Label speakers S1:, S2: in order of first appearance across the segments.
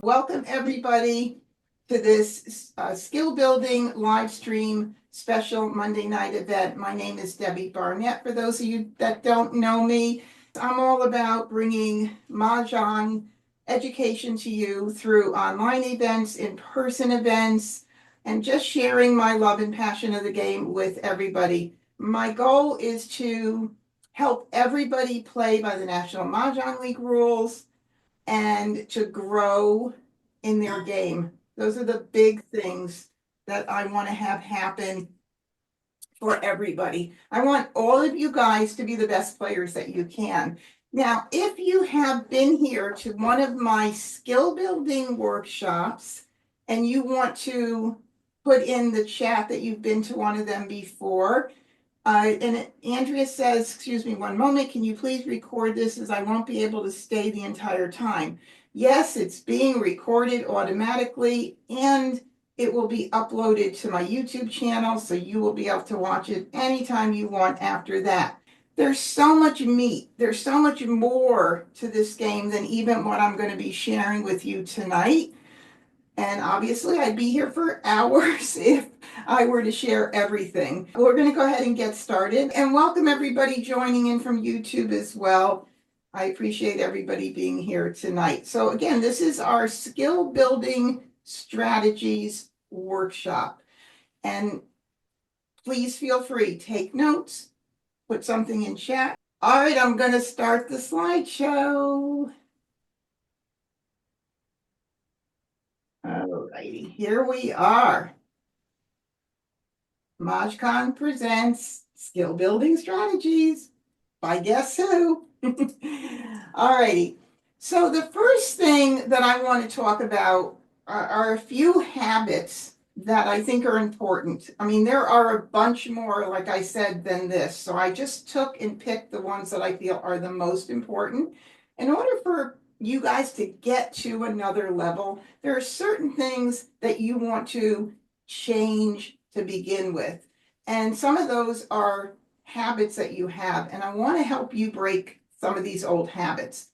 S1: Welcome everybody to this skill building live stream special Monday night event. My name is Debbie Barnett. For those of you that don't know me, I'm all about bringing Mah Jongg education to you through online events, in-person events, and just sharing my love and passion of the game with everybody. My goal is to help everybody play by the National Mah Jongg League rules and to grow in their game. Those are the big things that I want to have happen for everybody. I want all of you guys to be the best players that you can. Now, if you have been here to one of my skill building workshops and you want to put in the chat that you've been to one of them before, and Andrea says, excuse me one moment, can you please record this as I won't be able to stay the entire time? Yes, it's being recorded automatically and it will be uploaded to my YouTube channel, so you will be able to watch it anytime you want after that. There's so much meat. There's so much more to this game than even what I'm going to be sharing with you tonight. And obviously, I'd be here for hours if I were to share everything. We're going to go ahead and get started. And welcome everybody joining in from YouTube as well. I appreciate everybody being here tonight. So again, this is our skill building strategies workshop. And please feel free, take notes, put something in chat. All right, I'm going to start the slideshow. All righty, here we are. Mah Jongg presents Skill Building Strategies by guess who? All righty. So the first thing that I want to talk about are a few habits that I think are important. I mean, there are a bunch more, like I said, than this. So I just took and picked the ones that I feel are the most important. In order for you guys to get to another level, there are certain things that you want to change to begin with. And some of those are habits that you have, and I want to help you break some of these old habits.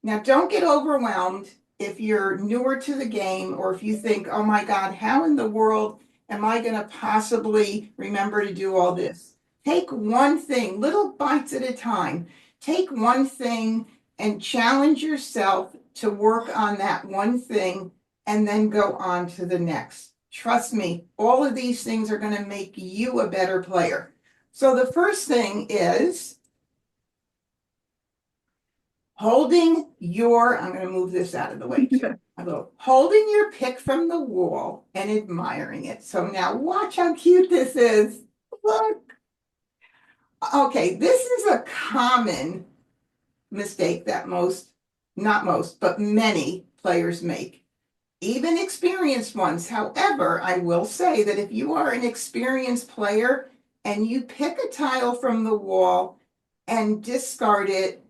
S1: Now, don't get overwhelmed if you're newer to the game or if you think, oh my God, how in the world am I going to possibly remember to do all this? Take one thing, little bites at a time. Take one thing and challenge yourself to work on that one thing and then go on to the next. Trust me, all of these things are going to make you a better player. So the first thing is holding your, I'm going to move this out of the way too. Holding your pick from the wall and admiring it. So now watch how cute this is. Look. Okay, this is a common mistake that not most, but many players make. Even experienced ones. However, I will say that if you are an experienced player and you pick a tile from the wall and discard it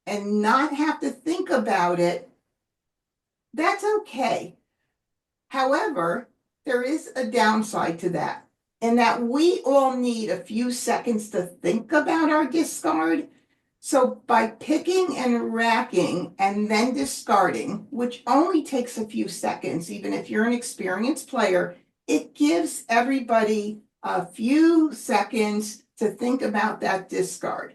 S1: and not have to think about it, that's okay. However, there is a downside to that, and that we all need a few seconds to think about our discard. So by picking and racking and then discarding, which only takes a few seconds, even if you're an experienced player, it gives everybody a few seconds to think about that discard.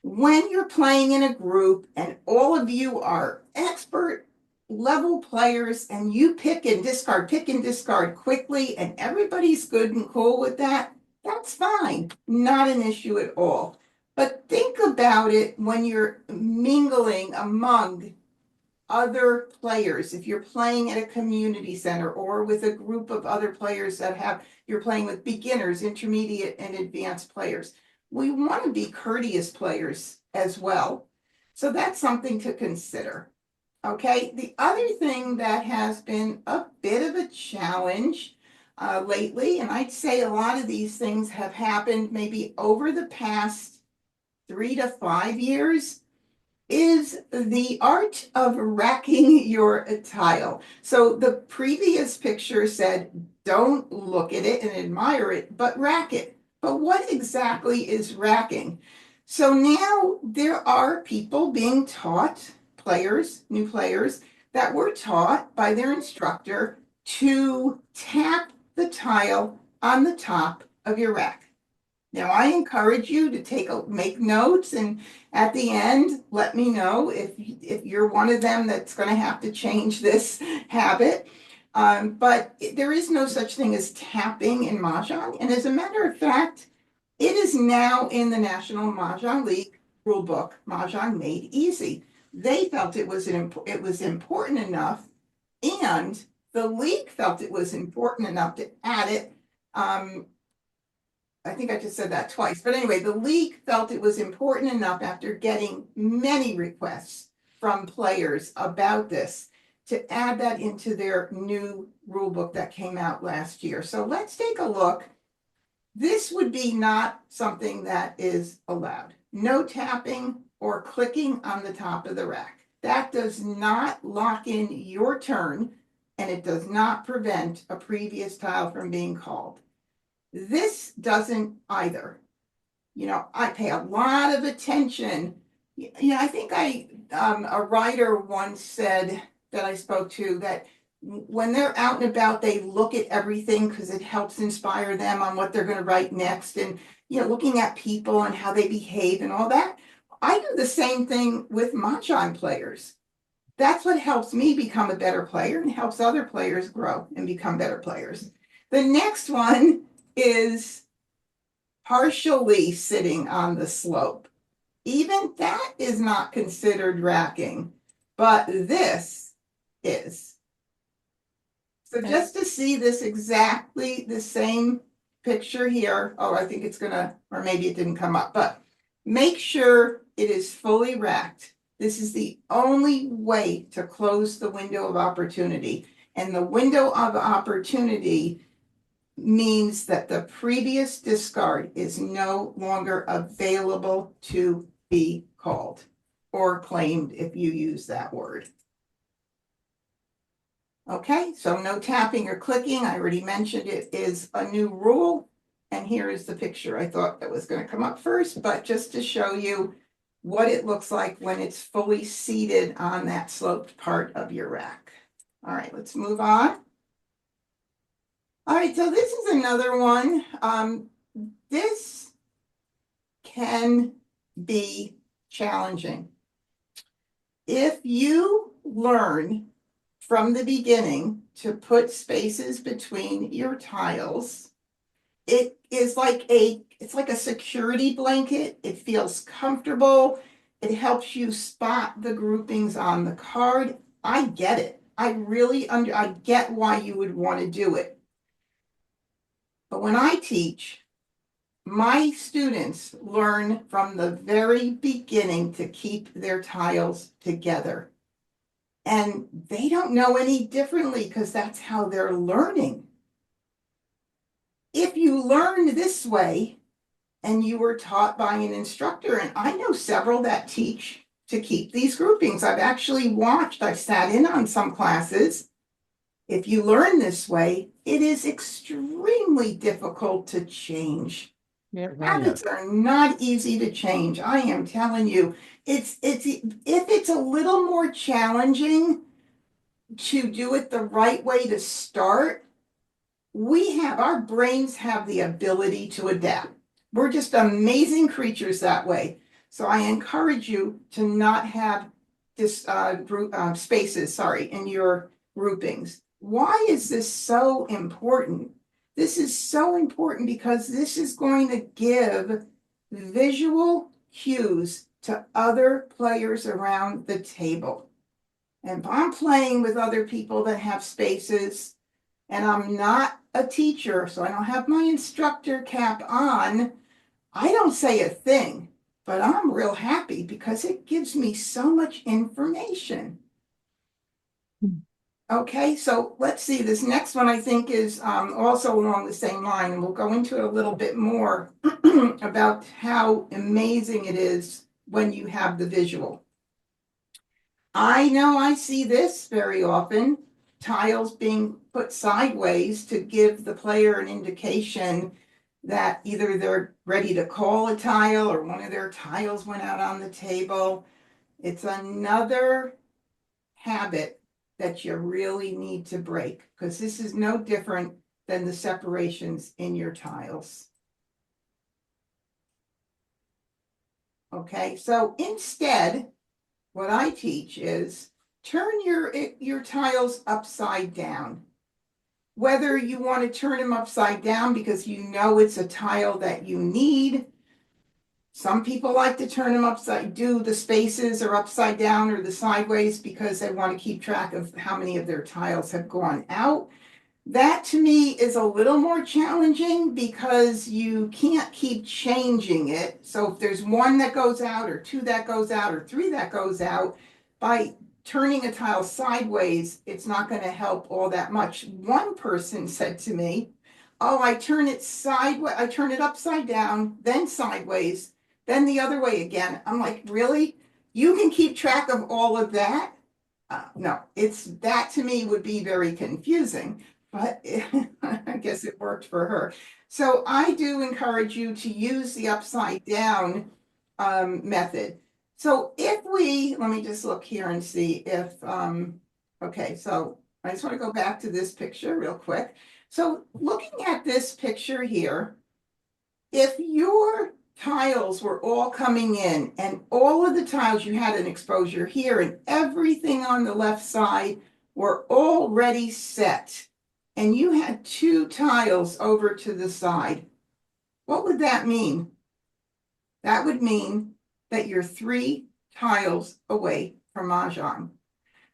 S1: When you're playing in a group and all of you are expert level players and you pick and discard quickly and everybody's good and cool with that, that's fine. Not an issue at all. But think about it when you're mingling among other players. If you're playing at a community center or with a group of other players you're playing with beginners, intermediate, and advanced players. We want to be courteous players as well. So that's something to consider. Okay, the other thing that has been a bit of a challenge lately, and I'd say a lot of these things have happened maybe over the past 3 to 5 years, is the art of racking your tile. So the previous picture said, don't look at it and admire it, but rack it. But what exactly is racking? So now there are people being taught, players, new players, that were taught by their instructor to tap the tile on the top of your rack. Now, I encourage you to make notes, and at the end, let me know if you're one of them that's going to have to change this habit. But there is no such thing as tapping in Mah Jongg, and as a matter of fact, it is now in the National Mah Jongg League rule book, Mah Jongg Made Easy. They felt it was important enough, and the league felt it was important enough to add it. I think I just said that twice, but anyway, the league felt it was important enough after getting many requests from players about this to add that into their new rule book that came out last year. So let's take a look. This would be not something that is allowed. No tapping or clicking on the top of the rack. That does not lock in your turn, and it does not prevent a previous tile from being called. This doesn't either. You know, I pay a lot of attention. I think a writer once said that I spoke to that when they're out and about, they look at everything because it helps inspire them on what they're going to write next. And, looking at people and how they behave and all that. I do the same thing with Mah Jongg players. That's what helps me become a better player and helps other players grow and become better players. The next one is partially sitting on the slope. Even that is not considered racking, but this is. So just to see this exactly the same picture here, I think it's gonna, or maybe it didn't come up, but make sure it is fully racked. This is the only way to close the window of opportunity. And the window of opportunity means that the previous discard is no longer available to be called or claimed if you use that word. Okay, so no tapping or clicking. I already mentioned it is a new rule. And here is the picture. I thought that was going to come up first, but just to show you what it looks like when it's fully seated on that sloped part of your rack. All right, let's move on. All right, so this is another one. This can be challenging. If you learn from the beginning to put spaces between your tiles, it is it's like a security blanket. It feels comfortable. It helps you spot the groupings on the card. I get it. I get why you would want to do it. But when I teach, my students learn from the very beginning to keep their tiles together. And they don't know any differently because that's how they're learning. If you learn this way and you were taught by an instructor, and I know several that teach to keep these groupings. I've sat in on some classes. If you learn this way, it is extremely difficult to change. Habits are not easy to change. I am telling you, if it's a little more challenging to do it the right way to start, our brains have the ability to adapt. We're just amazing creatures that way. So I encourage you to not have this spaces, in your groupings. Why is this so important? This is so important because this is going to give visual cues to other players around the table. And if I'm playing with other people that have spaces and I'm not a teacher, so I don't have my instructor cap on, I don't say a thing, but I'm real happy because it gives me so much information. Okay, so let's see, this next one I think is also along the same line, and we'll go into it a little bit more about how amazing it is when you have the visual. I know I see this very often, tiles being put sideways to give the player an indication that either they're ready to call a tile or one of their tiles went out on the table. It's another habit that you really need to break, because this is no different than the separations in your tiles. Okay, so instead, what I teach is turn your tiles upside down. Whether you want to turn them upside down because you know it's a tile that you need. Some people like to turn them upside, do the spaces or upside down or the sideways because they want to keep track of how many of their tiles have gone out. That to me is a little more challenging because you can't keep changing it. So if there's one that goes out or two that goes out or three that goes out, by turning a tile sideways, it's not going to help all that much. One person said to me, oh, I turn it sideways, I turn it upside down, then sideways, then the other way again. I'm like, really? You can keep track of all of that? No, that to me would be very confusing, but I guess it worked for her. So I do encourage you to use the upside down method. So let me just look here and see if, okay, so I just want to go back to this picture real quick. So looking at this picture here, if your tiles were all coming in and all of the tiles you had an exposure here and everything on the left side were already set and you had two tiles over to the side, what would that mean? That would mean that you're 3 tiles away from Mah Jongg.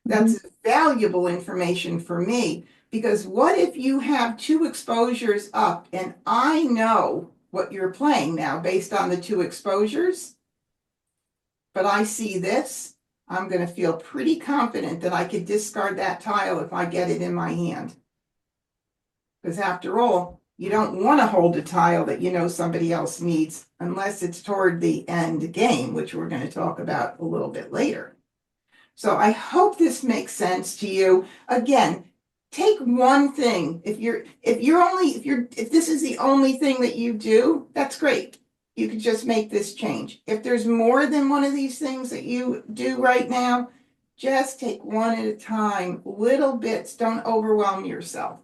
S1: That's valuable information for me, because what if you have 2 exposures up and I know what you're playing now based on the 2 exposures, but I see this, I'm going to feel pretty confident that I could discard that tile if I get it in my hand. Because after all, you don't want to hold a tile that you know somebody else needs unless it's toward the end game, which we're going to talk about a little bit later. So I hope this makes sense to you. Again, take one thing. If this is the only thing that you do, that's great. You could just make this change. If there's more than one of these things that you do right now, just take one at a time, little bits. Don't overwhelm yourself.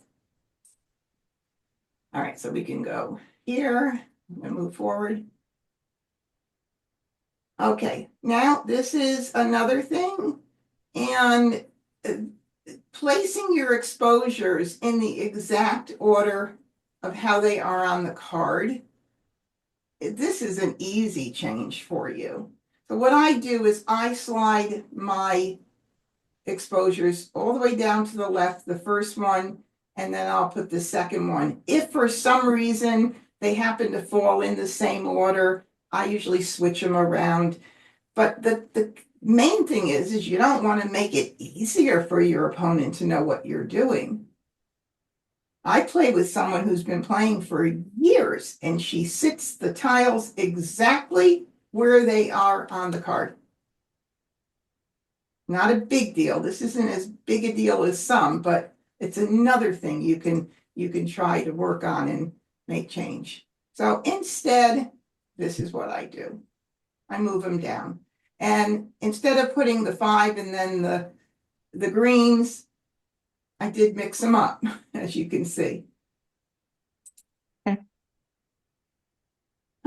S1: All right, so we can go here. I'm going to move forward. Okay, now this is another thing. And placing your exposures in the exact order of how they are on the card, this is an easy change for you. So what I do is I slide my exposures all the way down to the left, the first one, and then I'll put the second one. If for some reason they happen to fall in the same order, I usually switch them around. But the main thing is you don't want to make it easier for your opponent to know what you're doing. I play with someone who's been playing for years, and she sits the tiles exactly where they are on the card. Not a big deal. This isn't as big a deal as some, but it's another thing you can try to work on and make change. So instead, this is what I do. I move them down. And instead of putting the 5 and then the greens, I did mix them up, as you can see.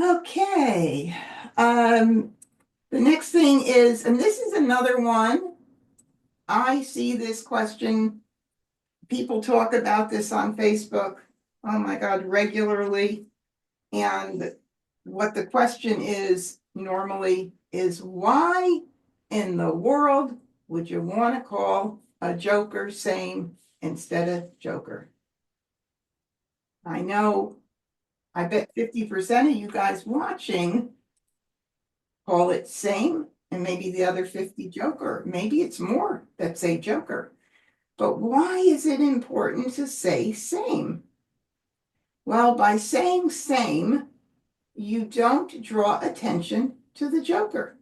S1: Okay. The next thing is, and this is another one, I see this question, people talk about this on Facebook, oh my God, regularly. And what the question is normally is, why in the world would you want to call a joker same instead of joker? I know, I bet 50% of you guys watching call it same, and maybe the other 50 joker. Maybe it's more that say joker. But why is it important to say same? Well, by saying same, you don't draw attention to the joker.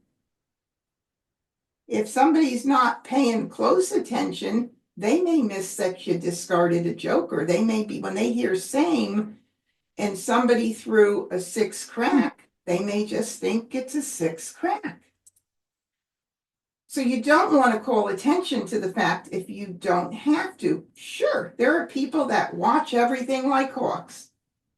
S1: If somebody's not paying close attention, they may miss that you discarded a joker. They may be, when they hear same and somebody threw a 6 crack, they may just think it's a 6 crack. So you don't want to call attention to the fact if you don't have to. Sure, there are people that watch everything like hawks.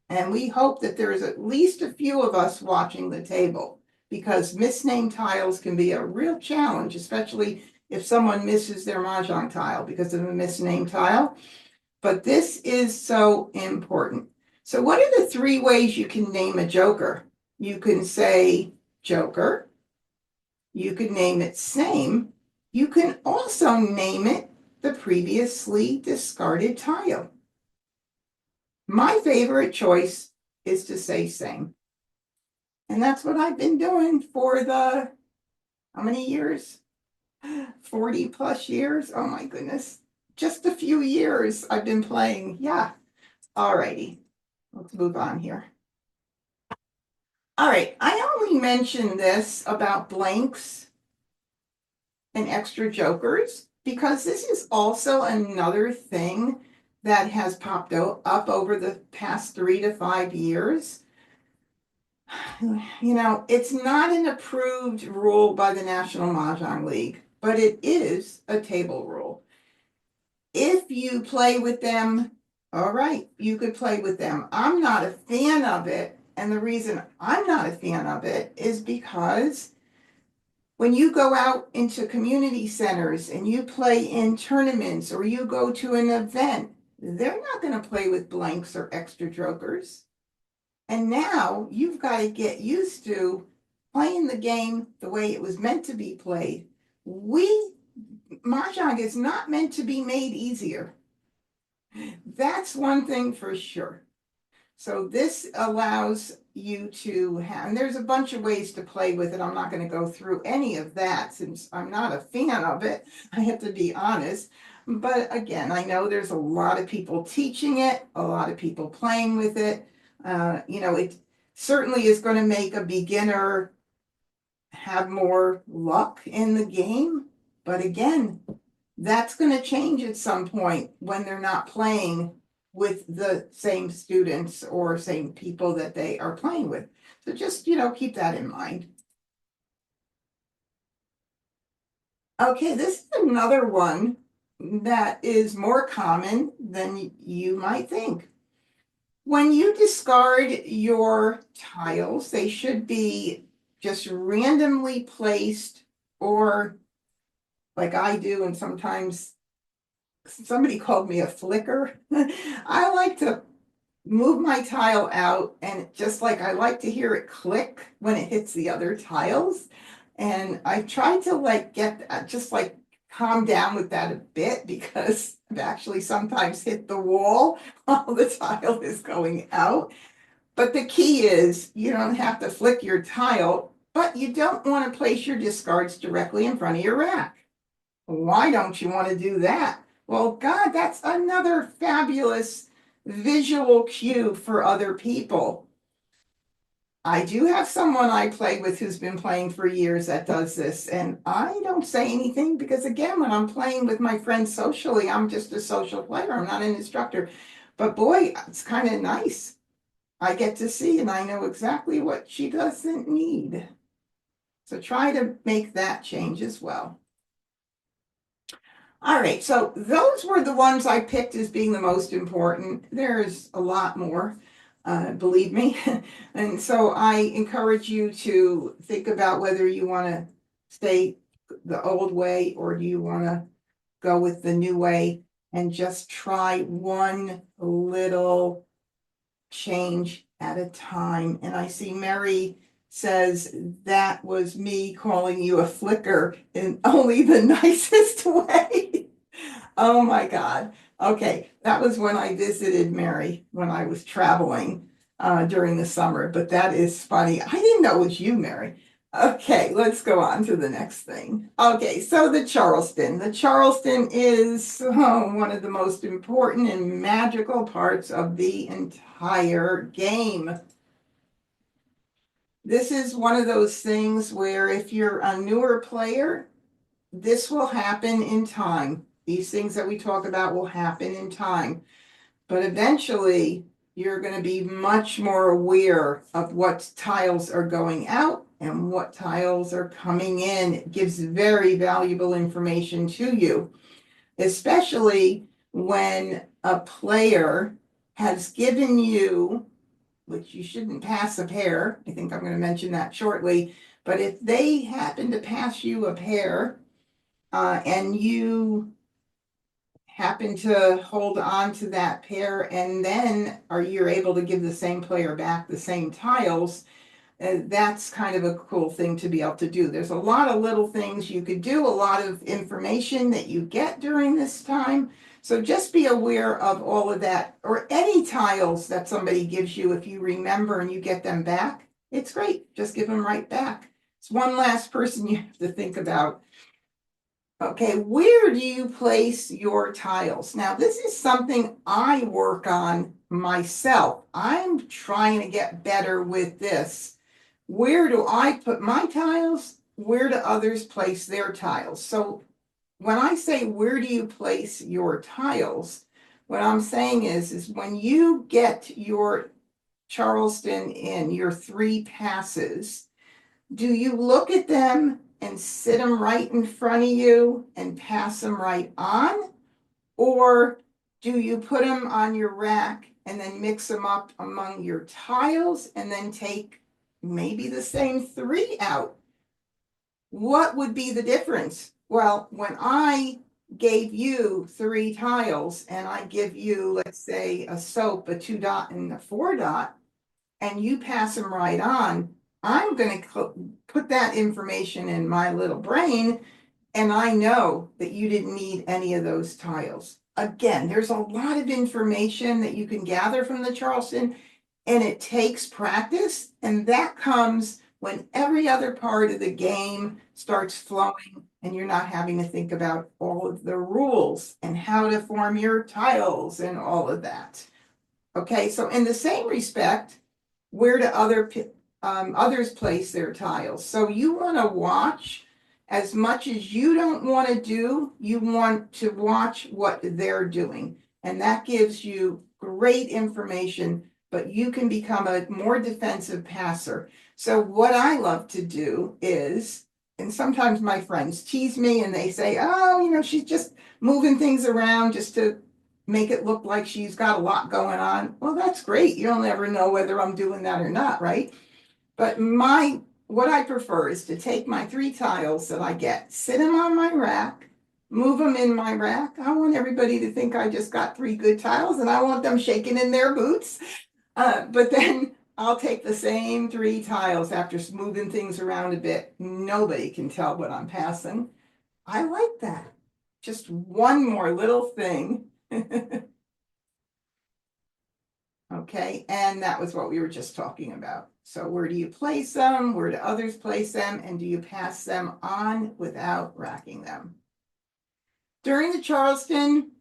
S1: And we hope that there is at least a few of us watching the table because misnamed tiles can be a real challenge, especially if someone misses their Mah Jongg tile because of a misnamed tile. But this is so important. So what are the 3 ways you can name a joker? You can say joker. You could name it same. You can also name it the previously discarded tile. My favorite choice is to say same. And that's what I've been doing for the, how many years? 40 plus years. Oh my goodness. Just a few years I've been playing. Yeah. All righty. Let's move on here. All right. I only mentioned this about blanks and extra jokers because this is also another thing that has popped up over the past 3 to 5 years. You know, it's not an approved rule by the National Mah Jongg League, but it is a table rule. If you play with them, all right, you could play with them. I'm not a fan of it. And the reason I'm not a fan of it is because when you go out into community centers and you play in tournaments or you go to an event, they're not going to play with blanks or extra jokers. And now you've got to get used to playing the game the way it was meant to be played. Mah Jongg is not meant to be made easier. That's one thing for sure. So this allows you to have, and there's a bunch of ways to play with it. I'm not going to go through any of that since I'm not a fan of it. I have to be honest. But again, I know there's a lot of people teaching it, a lot of people playing with it. It certainly is going to make a beginner have more luck in the game. But again, that's going to change at some point when they're not playing with the same students or same people that they are playing with. So just, keep that in mind. Okay, this is another one that is more common than you might think. When you discard your tiles, they should be just randomly placed or like I do, and sometimes somebody called me a flicker. I like to move my tile out and just like I like to hear it click when it hits the other tiles. And I tried to just calm down with that a bit because I've actually sometimes hit the wall while the tile is going out. But the key is you don't have to flick your tile, but you don't want to place your discards directly in front of your rack. Why don't you want to do that? Well, God, that's another fabulous visual cue for other people. I do have someone I play with who's been playing for years that does this, and I don't say anything because, again, when I'm playing with my friends socially, I'm just a social player. I'm not an instructor. But boy, it's kind of nice. I get to see and I know exactly what she doesn't need. So try to make that change as well. All right, so those were the ones I picked as being the most important. There's a lot more, believe me. And so I encourage you to think about whether you want to stay the old way or do you want to go with the new way and just try one little change at a time. And I see Mary says that was me calling you a flicker in only the nicest way. Oh my God. Okay, that was when I visited Mary when I was traveling during the summer, but that is funny. I didn't know it was you, Mary. Okay, let's go on to the next thing. Okay, so the Charleston. The Charleston is one of the most important and magical parts of the entire game. This is one of those things where if you're a newer player, this will happen in time. These things that we talk about will happen in time. But eventually, you're going to be much more aware of what tiles are going out and what tiles are coming in. It gives very valuable information to you, especially when a player has given you, which you shouldn't pass a pair. I think I'm going to mention that shortly. But if they happen to pass you a pair and you happen to hold on to that pair, and then you're able to give the same player back the same tiles, that's kind of a cool thing to be able to do. There's a lot of little things you could do, a lot of information that you get during this time. So just be aware of all of that, or any tiles that somebody gives you. If you remember and you get them back, it's great. Just give them right back. It's one last person you have to think about. Okay, where do you place your tiles? Now, this is something I work on myself. I'm trying to get better with this. Where do I put my tiles? Where do others place their tiles? So when I say where do you place your tiles, what I'm saying is when you get your Charleston in your 3 passes, do you look at them and sit them right in front of you and pass them right on? Or do you put them on your rack and then mix them up among your tiles and then take maybe the same 3 out? What would be the difference? Well, when I gave you 3 tiles and I give you, let's say, a soap, a 2 dot and a 4 dot, and you pass them right on, I'm going to put that information in my little brain, and I know that you didn't need any of those tiles. Again, there's a lot of information that you can gather from the Charleston, and it takes practice, and that comes when every other part of the game starts flowing and you're not having to think about all of the rules and how to form your tiles and all of that. Okay, so in the same respect, where do others place their tiles? So you want to watch as much as you don't want to do, you want to watch what they're doing. And that gives you great information, but you can become a more defensive passer. So what I love to do is, and sometimes my friends tease me and they say, oh, she's just moving things around just to make it look like she's got a lot going on. Well, that's great. You'll never know whether I'm doing that or not, right? But what I prefer is to take my 3 tiles that I get, sit them on my rack, move them in my rack. I want everybody to think I just got 3 good tiles, and I want them shaking in their boots. But then I'll take the same 3 tiles after moving things around a bit. Nobody can tell what I'm passing. I like that. Just one more little thing. Okay, and that was what we were just talking about. So where do you place them? Where do others place them? And do you pass them on without racking them? During the Charleston,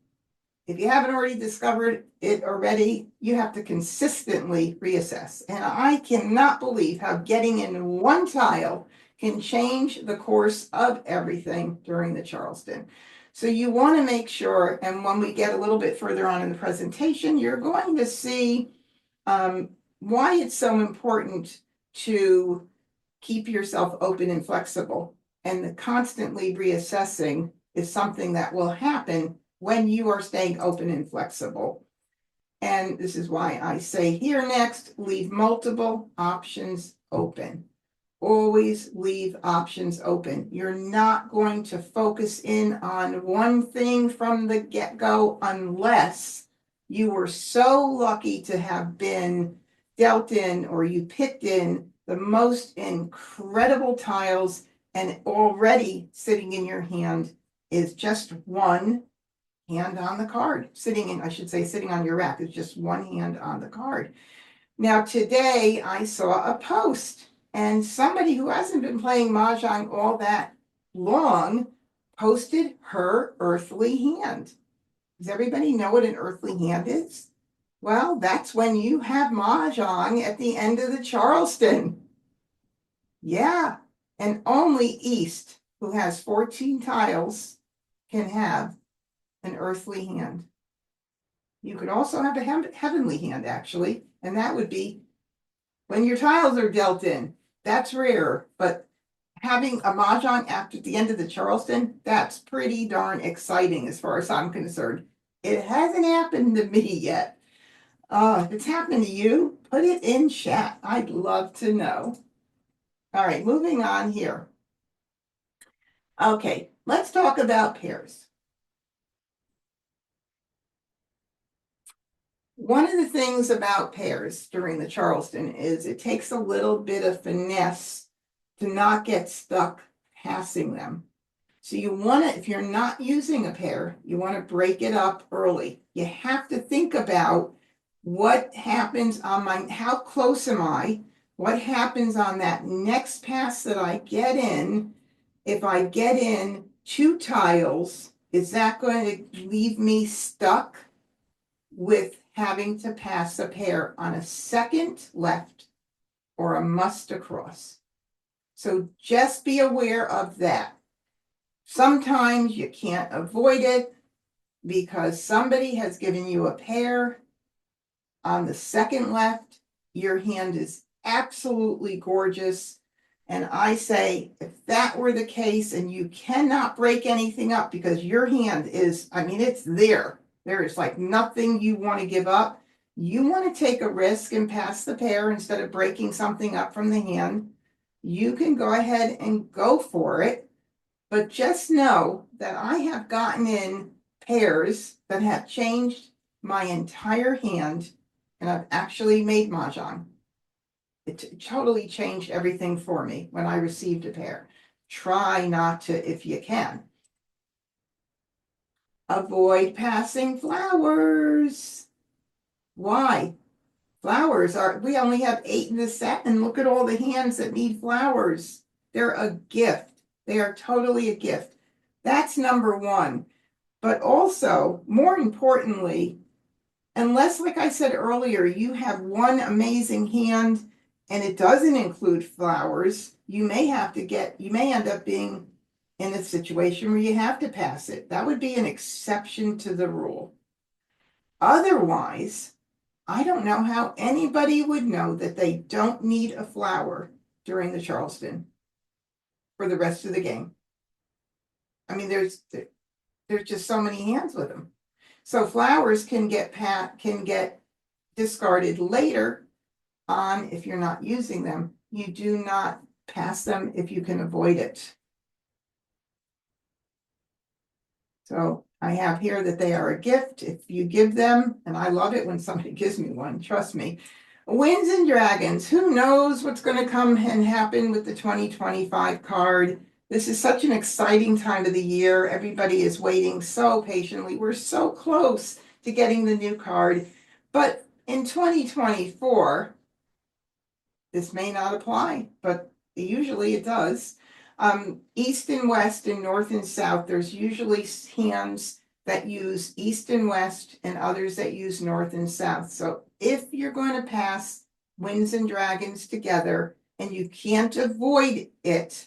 S1: if you haven't already discovered it already, you have to consistently reassess. And I cannot believe how getting in one tile can change the course of everything during the Charleston. So you want to make sure, and when we get a little bit further on in the presentation, you're going to see why it's so important to keep yourself open and flexible. And the constantly reassessing is something that will happen when you are staying open and flexible. And this is why I say here next, leave multiple options open. Always leave options open. You're not going to focus in on one thing from the get-go unless you were so lucky to have been dealt in, or you picked in the most incredible tiles, and already sitting in your hand is just one hand on the card. Sitting on your rack is just one hand on the card. Now today I saw a post, and somebody who hasn't been playing Mah Jongg all that long posted her earthly hand. Does everybody know what an earthly hand is? Well, that's when you have Mah Jongg at the end of the Charleston. Yeah, and only East, who has 14 tiles, can have an earthly hand. You could also have a heavenly hand, actually, and that would be when your tiles are dealt in. That's rare, but having a Mah Jongg after the end of the Charleston, that's pretty darn exciting as far as I'm concerned. It hasn't happened to me yet. If it's happening to you, put it in chat. I'd love to know. All right, moving on here. Okay, let's talk about pairs. One of the things about pairs during the Charleston is it takes a little bit of finesse to not get stuck passing them. So you want to, if you're not using a pair, you want to break it up early. You have to think about what happens on my, how close am I? What happens on that next pass that I get in? If I get in 2 tiles, is that going to leave me stuck with having to pass a pair on a second left or a must across? So just be aware of that. Sometimes you can't avoid it because somebody has given you a pair on the second left. Your hand is absolutely gorgeous. And I say, if that were the case and you cannot break anything up because your hand is, I mean, it's there. There is like nothing you want to give up. You want to take a risk and pass the pair instead of breaking something up from the hand. You can go ahead and go for it. But just know that I have gotten in pairs that have changed my entire hand, and I've actually made Mah Jongg. It totally changed everything for me when I received a pair. Try not to, if you can. Avoid passing flowers. Why? Flowers are, we only have 8 in the set, and look at all the hands that need flowers. They're a gift. They are totally a gift. That's number one. But also, more importantly, unless, like I said earlier, you have one amazing hand and it doesn't include flowers, you may end up being in a situation where you have to pass it. That would be an exception to the rule. Otherwise, I don't know how anybody would know that they don't need a flower during the Charleston for the rest of the game. I mean, there's just so many hands with them. So flowers can get discarded later on if you're not using them. You do not pass them if you can avoid it. So I have here that they are a gift if you give them, and I love it when somebody gives me one, trust me. Winds and Dragons, who knows what's going to come and happen with the 2025 card. This is such an exciting time of the year. Everybody is waiting so patiently. We're so close to getting the new card. But in 2024, this may not apply, but usually it does. East and West and North and South, there's usually hands that use East and West and others that use North and South. So if you're going to pass Winds and Dragons together and you can't avoid it,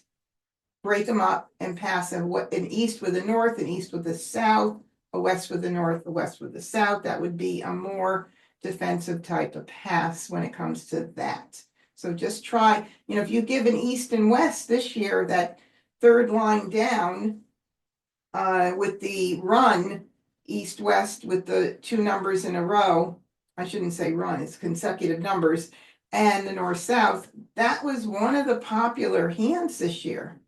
S1: break them up and pass them, an East with a North, an East with a South, a West with a North, a West with a South. That would be a more defensive type of pass when it comes to that. So just try, if you give an East and West this year, that third line down with the run, East-West with the 2 numbers in a row, I shouldn't say run, it's consecutive numbers, and the North-South, that was one of the popular hands this year.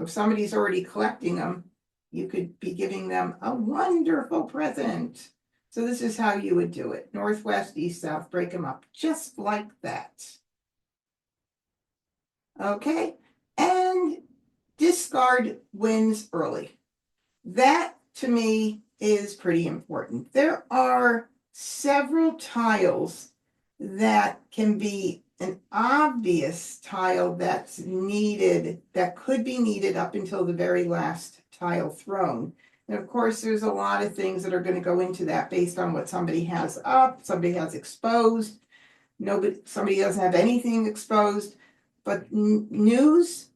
S1: If somebody's already collecting them, you could be giving them a wonderful present. So this is how you would do it. Northwest, East, South, break them up just like that. Okay, and discard wins early. That to me is pretty important. There are several tiles that can be an obvious tile that's needed, that could be needed up until the very last tile thrown. And of course, there's a lot of things that are going to go into that based on what somebody has up, somebody has exposed, somebody doesn't have anything exposed. But news,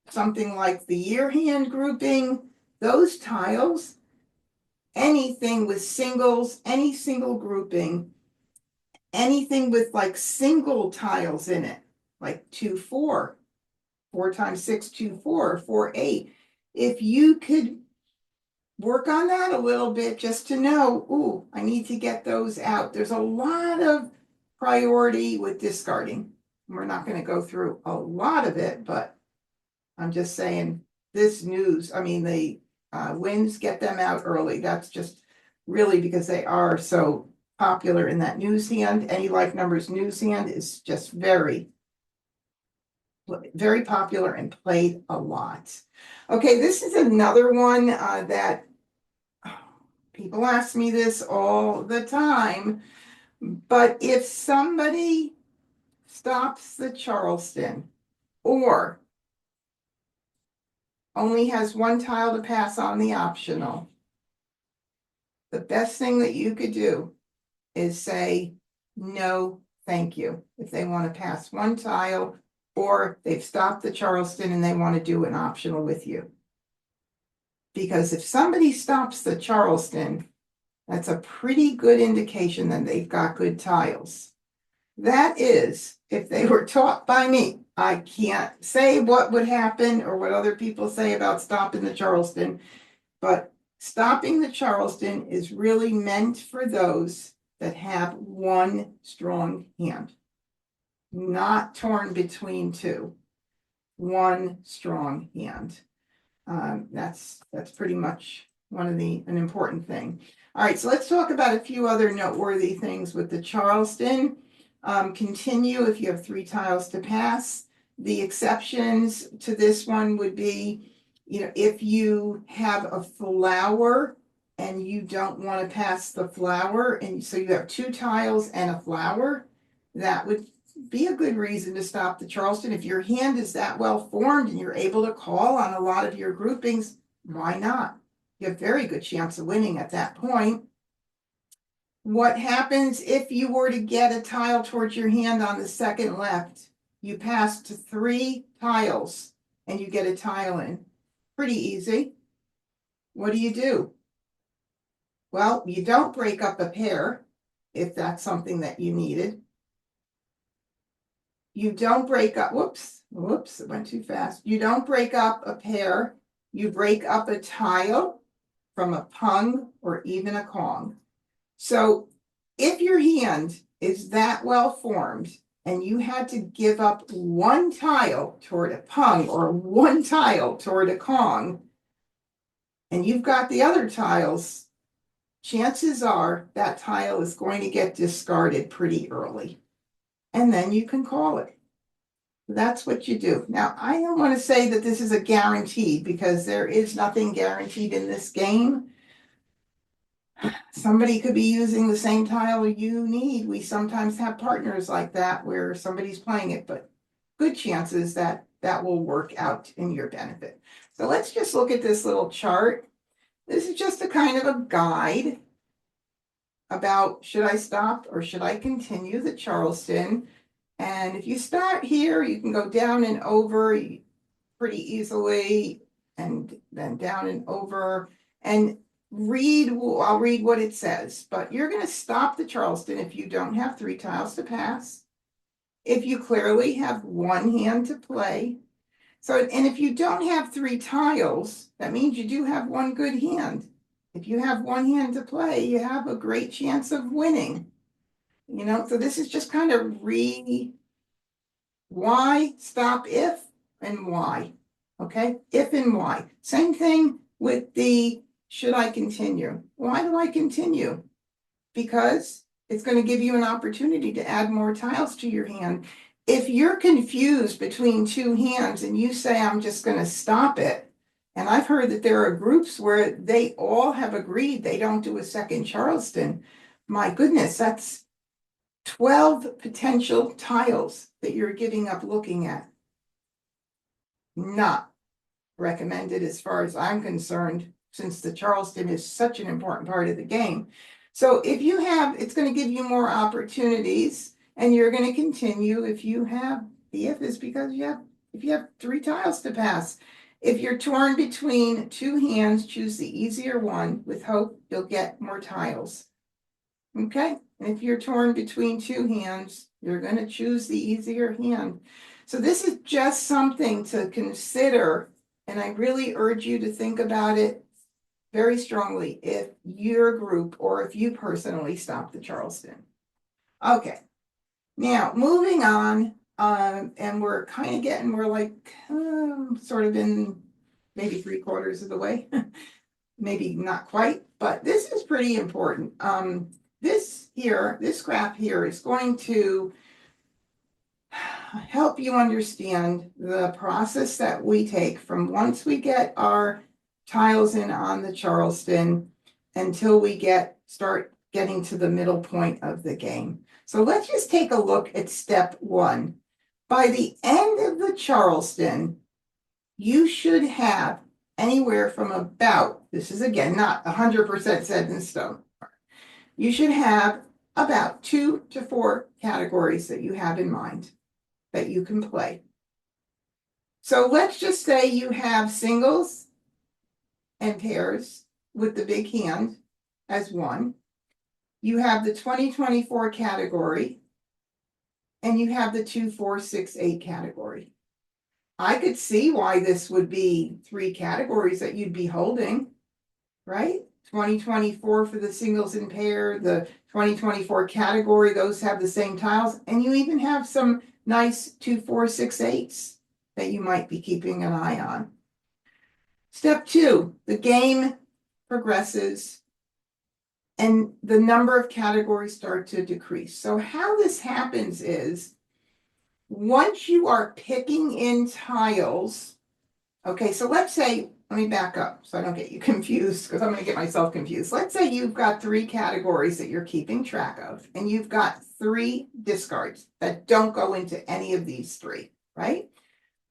S1: something like the year hand grouping, those tiles, anything with singles, any single grouping, anything with like single tiles in it, like 2-4. 4 times 6, 2-4, 4-8. If you could work on that a little bit just to know, ooh, I need to get those out. There's a lot of priority with discarding. We're not going to go through a lot of it, but I'm just saying this news, I mean, the wins, get them out early. That's just really because they are so popular in that news hand. Any like numbers news hand is just very popular and played a lot. Okay, this is another one that people ask me this all the time, but if somebody stops the Charleston or only has one tile to pass on the optional, the best thing that you could do is say, no, thank you. If they want to pass one tile or they've stopped the Charleston and they want to do an optional with you. Because if somebody stops the Charleston, that's a pretty good indication that they've got good tiles. That is, if they were taught by me. I can't say what would happen or what other people say about stopping the Charleston, but stopping the Charleston is really meant for those that have one strong hand, not torn between two. One strong hand. That's pretty much an important thing. All right, so let's talk about a few other noteworthy things with the Charleston. Continue if you have 3 tiles to pass. The exceptions to this one would be, if you have a flower and you don't want to pass the flower, and so you have 2 tiles and a flower, that would be a good reason to stop the Charleston. If your hand is that well formed and you're able to call on a lot of your groupings, why not? You have very good chance of winning at that point. What happens if you were to get a tile towards your hand on the second left? You pass to 3 tiles and you get a tile in. Pretty easy. What do? Well, you don't break up a pair if that's something that you needed. You don't break up, whoops, it went too fast. You don't break up a pair. You break up a tile from a pung or even a Kong. So if your hand is that well formed and you had to give up one tile toward a pung or one tile toward a Kong, and you've got the other tiles, chances are that tile is going to get discarded pretty early. And then you can call it. That's what you do. Now, I don't want to say that this is a guarantee because there is nothing guaranteed in this game. Somebody could be using the same tile you need. We sometimes have partners like that where somebody's playing it, but good chances that that will work out in your benefit. So let's just look at this little chart. This is just a kind of a guide about should I stop or should I continue the Charleston. And if you start here, you can go down and over pretty easily and then down and over and I'll read what it says, but you're going to stop the Charleston if you don't have 3 tiles to pass. If you clearly have one hand to play. So, and if you don't have 3 tiles, that means you do have one good hand. If you have one hand to play, you have a great chance of winning. So this is just kind of why, stop, if, and why. Okay, if and why. Same thing with the should I continue? Why do I continue? Because it's going to give you an opportunity to add more tiles to your hand. If you're confused between 2 hands and you say, I'm just going to stop it, and I've heard that there are groups where they all have agreed they don't do a second Charleston. My goodness, that's 12 potential tiles that you're giving up looking at. Not recommended as far as I'm concerned, since the Charleston is such an important part of the game. So if you have, it's going to give you more opportunities and you're going to continue if you have, the if is because if you have 3 tiles to pass. If you're torn between 2 hands, choose the easier one with hope you'll get more tiles. Okay, and if you're torn between 2 hands, you're going to choose the easier hand. So this is just something to consider, and I really urge you to think about it very strongly if your group or if you personally stop the Charleston. Okay, now moving on, and we're kind of getting, we're like sort of in maybe 3/4 of the way, maybe not quite, but this is pretty important. This graph here is going to help you understand the process that we take from once we get our tiles in on the Charleston until we start getting to the middle point of the game. So let's just take a look at step 1. By the end of the Charleston, you should have anywhere from about, this is again not 100% set in stone, you should have about 2 to 4 categories that you have in mind that you can play. So let's just say you have singles and pairs with the big hand as one. You have the 2024 category, and you have the 2, 4, 6, 8 category. I could see why this would be 3 categories that you'd be holding, right? 2024 for the singles and pair, the 2024 category, those have the same tiles, and you even have some nice 2, 4, 6, 8s that you might be keeping an eye on. Step 2, the game progresses and the number of categories start to decrease. So how this happens is once you are picking in tiles, okay, so let's say, let me back up so I don't get you confused because I'm going to get myself confused. Let's say you've got 3 categories that you're keeping track of, and you've got 3 discards that don't go into any of these 3, right?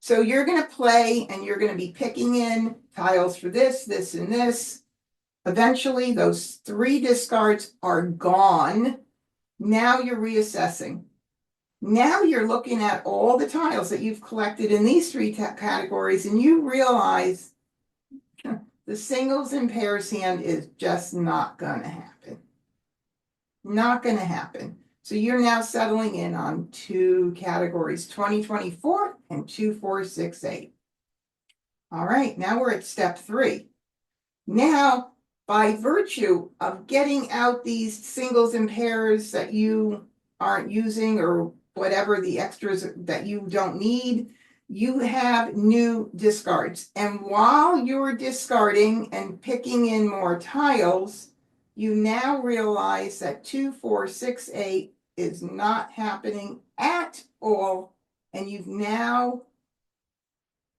S1: So you're going to play and you're going to be picking in tiles for this, this, and this. Eventually, those 3 discards are gone. Now you're reassessing. Now you're looking at all the tiles that you've collected in these 3 categories, and you realize the singles and pairs hand is just not going to happen. Not going to happen. So you're now settling in on 2 categories, 2024 and 2, 4, 6, 8. All right, now we're at step 3. Now, by virtue of getting out these singles and pairs that you aren't using or whatever the extras that you don't need, you have new discards. And while you're discarding and picking in more tiles, you now realize that 2, 4, 6, 8 is not happening at all. And you've now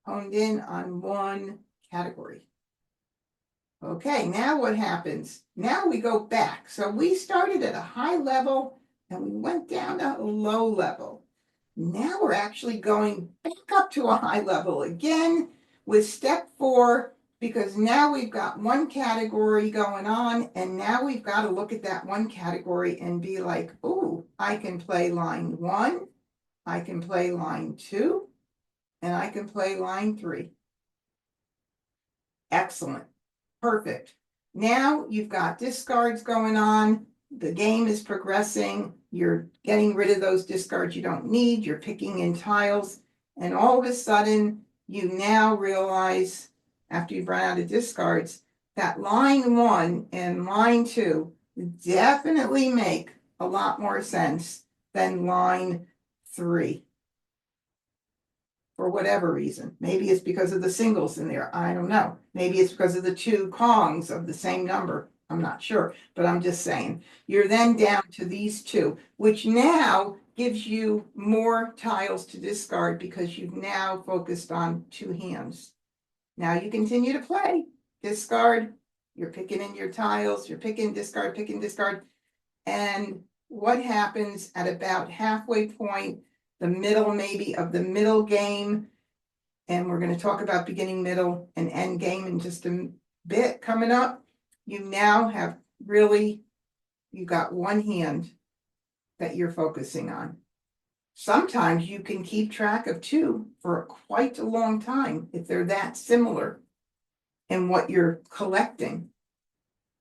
S1: honed in on 1 category. Okay, now what happens? Now we go back. So we started at a high level and we went down to a low level. Now we're actually going back up to a high level again with step 4, because now we've got 1 category going on, and now we've got to look at that 1 category and be like, ooh, I can play line 1, I can play line 2, and I can play line 3. Excellent. Perfect. Now you've got discards going on. The game is progressing. You're getting rid of those discards you don't need. You're picking in tiles. And all of a sudden, you now realize, after you've run out of discards, that line 1 and line 2 definitely make a lot more sense than line 3. For whatever reason. Maybe it's because of the singles in there. I don't know. Maybe it's because of the 2 Kongs of the same number. I'm not sure, but I'm just saying. You're then down to these 2, which now gives you more tiles to discard because you've now focused on 2 hands. Now you continue to play. Discard. You're picking in your tiles. You're picking, discard. And what happens at about halfway point, the middle maybe of the middle game, and we're going to talk about beginning, middle, and end game in just a bit coming up. You now have really, you got 1 hand that you're focusing on. Sometimes you can keep track of 2 for quite a long time if they're that similar in what you're collecting.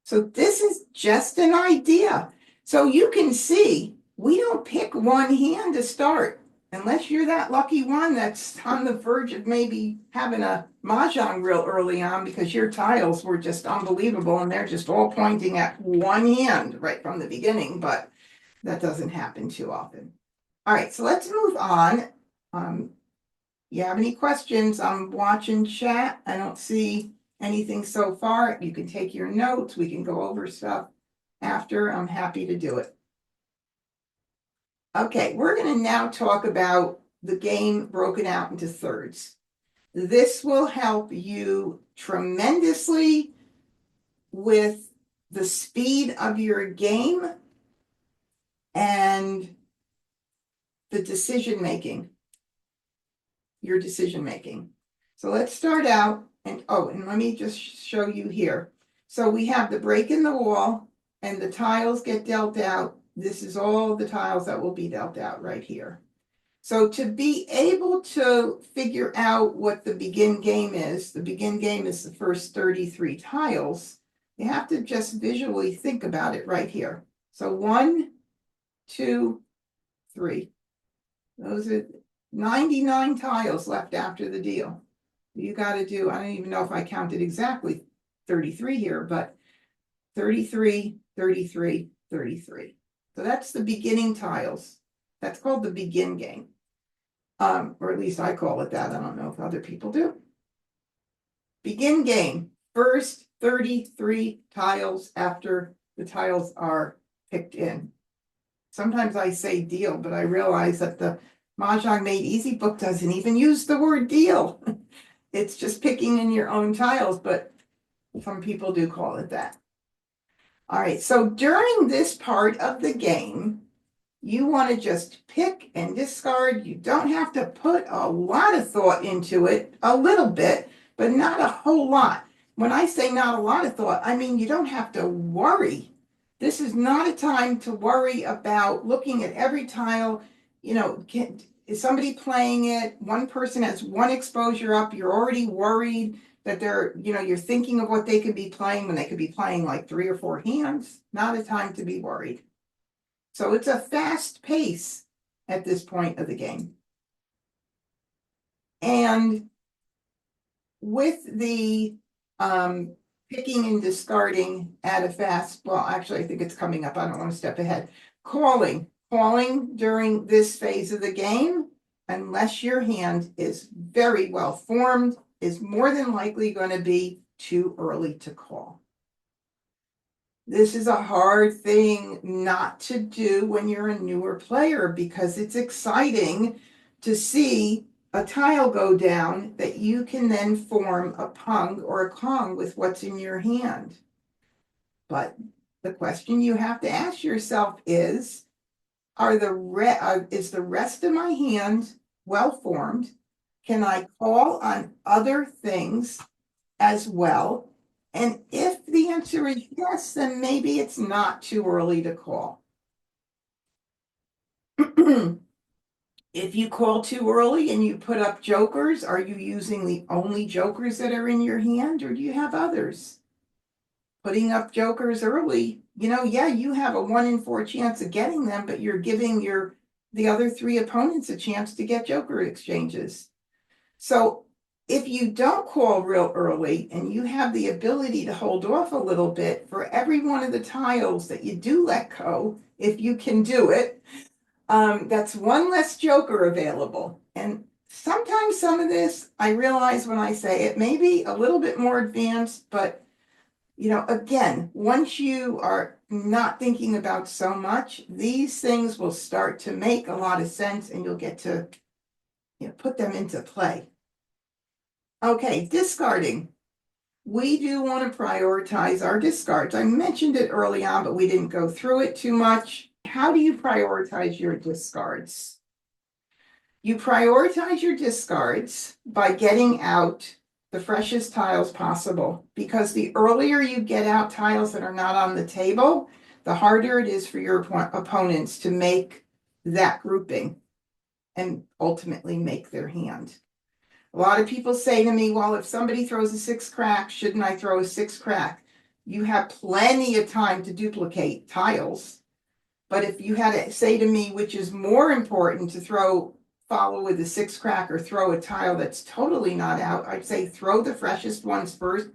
S1: So this is just an idea. So you can see, we don't pick 1 hand to start. unless you're that lucky one that's on the verge of maybe having a Mah Jongg real early on because your tiles were just unbelievable and they're just all pointing at one hand right from the beginning, but that doesn't happen too often. All right, so let's move on. You have any questions? I'm watching chat. I don't see anything so far. You can take your notes. We can go over stuff after. I'm happy to do it. Okay, we're going to now talk about the game broken out into thirds. This will help you tremendously with the speed of your game and the decision making, your decision making. So let's start out and let me just show you here. So we have the break in the wall and the tiles get dealt out. This is all the tiles that will be dealt out right here. So to be able to figure out what the begin game is, the begin game is the first 33 tiles. You have to just visually think about it right here. So 1, 2, 3. Those are 99 tiles left after the deal. You got to do, I don't even know if I counted exactly 33 here, but 33, 33, 33. So that's the beginning tiles. That's called the begin game. Or at least I call it that. I don't know if other people do. Begin game. First 33 tiles after the tiles are picked in. Sometimes I say deal, but I realize that the Mah Jongg Made Easy book doesn't even use the word deal. It's just picking in your own tiles, but some people do call it that. All right, so during this part of the game, you want to just pick and discard. You don't have to put a lot of thought into it, a little bit, but not a whole lot. When I say not a lot of thought, I mean you don't have to worry. This is not a time to worry about looking at every tile. You know, is somebody playing it? One person has one exposure up. You're already worried that they're, you're thinking of what they could be playing when they could be playing like 3 or 4 hands. Not a time to be worried. So it's a fast pace at this point of the game. And with the picking and discarding at a fast, well, actually, I think it's coming up. I don't want to step ahead. Calling during this phase of the game, unless your hand is very well formed, is more than likely going to be too early to call. This is a hard thing not to do when you're a newer player because it's exciting to see a tile go down that you can then form a pung or a kong with what's in your hand. But the question you have to ask yourself is, is the rest of my hand well formed? Can I call on other things as well? And if the answer is yes, then maybe it's not too early to call. If you call too early and you put up jokers, are you using the only jokers that are in your hand, or do you have others? Putting up jokers early, yeah, you have a 1 in 4 chance of getting them, but you're giving the other 3 opponents a chance to get joker exchanges. So if you don't call real early and you have the ability to hold off a little bit for every one of the tiles that you do let go, if you can do it, that's 1 less joker available. And sometimes some of this, I realize when I say it, may be a little bit more advanced, but again, once you are not thinking about so much, these things will start to make a lot of sense and you'll get to put them into play. Okay, discarding. We do want to prioritize our discards. I mentioned it early on, but we didn't go through it too much. How do you prioritize your discards? You prioritize your discards by getting out the freshest tiles possible, because the earlier you get out tiles that are not on the table, the harder it is for your opponents to make that grouping and ultimately make their hand. A lot of people say to me, well, if somebody throws a 6 crack, shouldn't I throw a 6 crack? You have plenty of time to duplicate tiles. But if you had to say to me, which is more important, to throw follow with a six crack or throw a tile that's totally not out. I'd say throw the freshest ones first.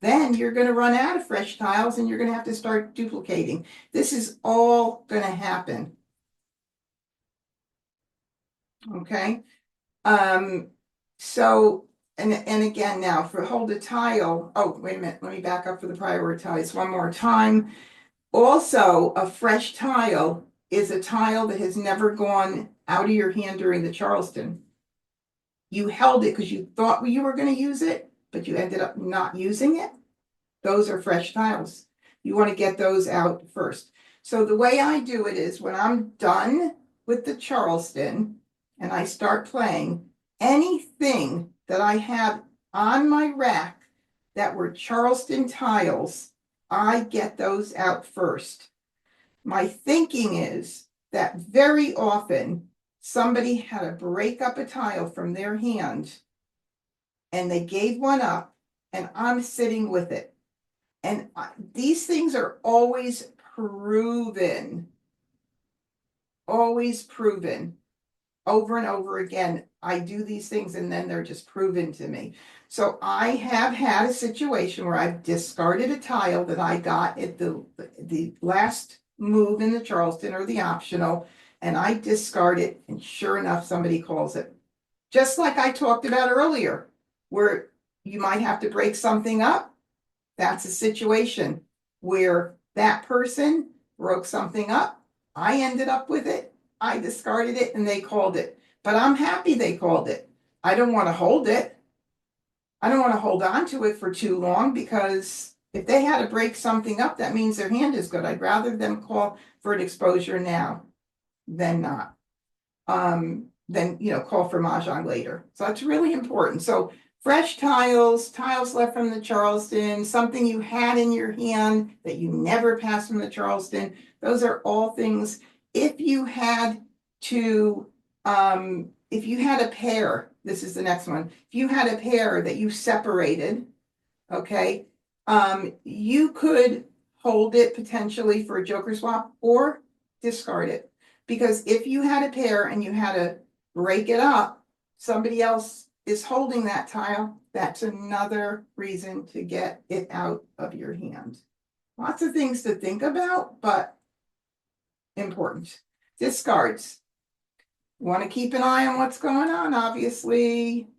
S1: Then you're going to run out of fresh tiles and you're going to have to start duplicating. This is all going to happen. Okay. So, and again, now for hold a tile. Oh, wait a minute. Let me back up for the prioritize one more time. Also, a fresh tile is a tile that has never gone out of your hand during the Charleston. You held it because you thought you were going to use it, but you ended up not using it. Those are fresh tiles. You want to get those out first. So the way I do it is when I'm done with the Charleston and I start playing, anything that I have on my rack that were Charleston tiles, I get those out first. My thinking is that very often somebody had to break up a tile from their hand and they gave one up and I'm sitting with it. And these things are always proven over and over again. I do these things and then they're just proven to me. So I have had a situation where I've discarded a tile that I got at the last move in the Charleston or the optional, and I discard it, and sure enough, somebody calls it. Just like I talked about earlier, where you might have to break something up. That's a situation where that person broke something up. I ended up with it. I discarded it and they called it. But I'm happy they called it. I don't want to hold it. I don't want to hold on to it for too long because if they had to break something up, that means their hand is good. I'd rather them call for an exposure now than not. Then, call for Mah Jongg later. So that's really important. So fresh tiles, tiles left from the Charleston, something you had in your hand that you never passed from the Charleston. Those are all things. If you had a pair, this is the next one. If you had a pair that you separated, okay, you could hold it potentially for a joker swap or discard it. Because if you had a pair and you had to break it up, somebody else is holding that tile. That's another reason to get it out of your hand. Lots of things to think about, but important. Discards. Want to keep an eye on what's going on, obviously.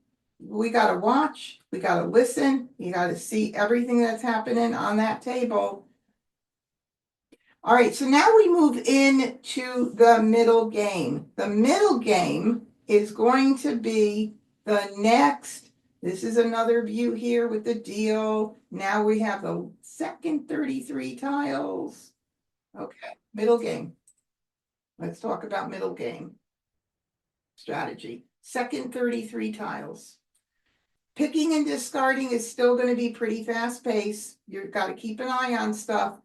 S1: We got to watch. We got to listen. You got to see everything that's happening on that table. All right, so now we move into the middle game. The middle game is going to be the next. This is another view here with the deal. Now we have the second 33 tiles. Okay, middle game. Let's talk about middle game strategy. Second 33 tiles. Picking and discarding is still going to be pretty fast paced. You've got to keep an eye on stuff.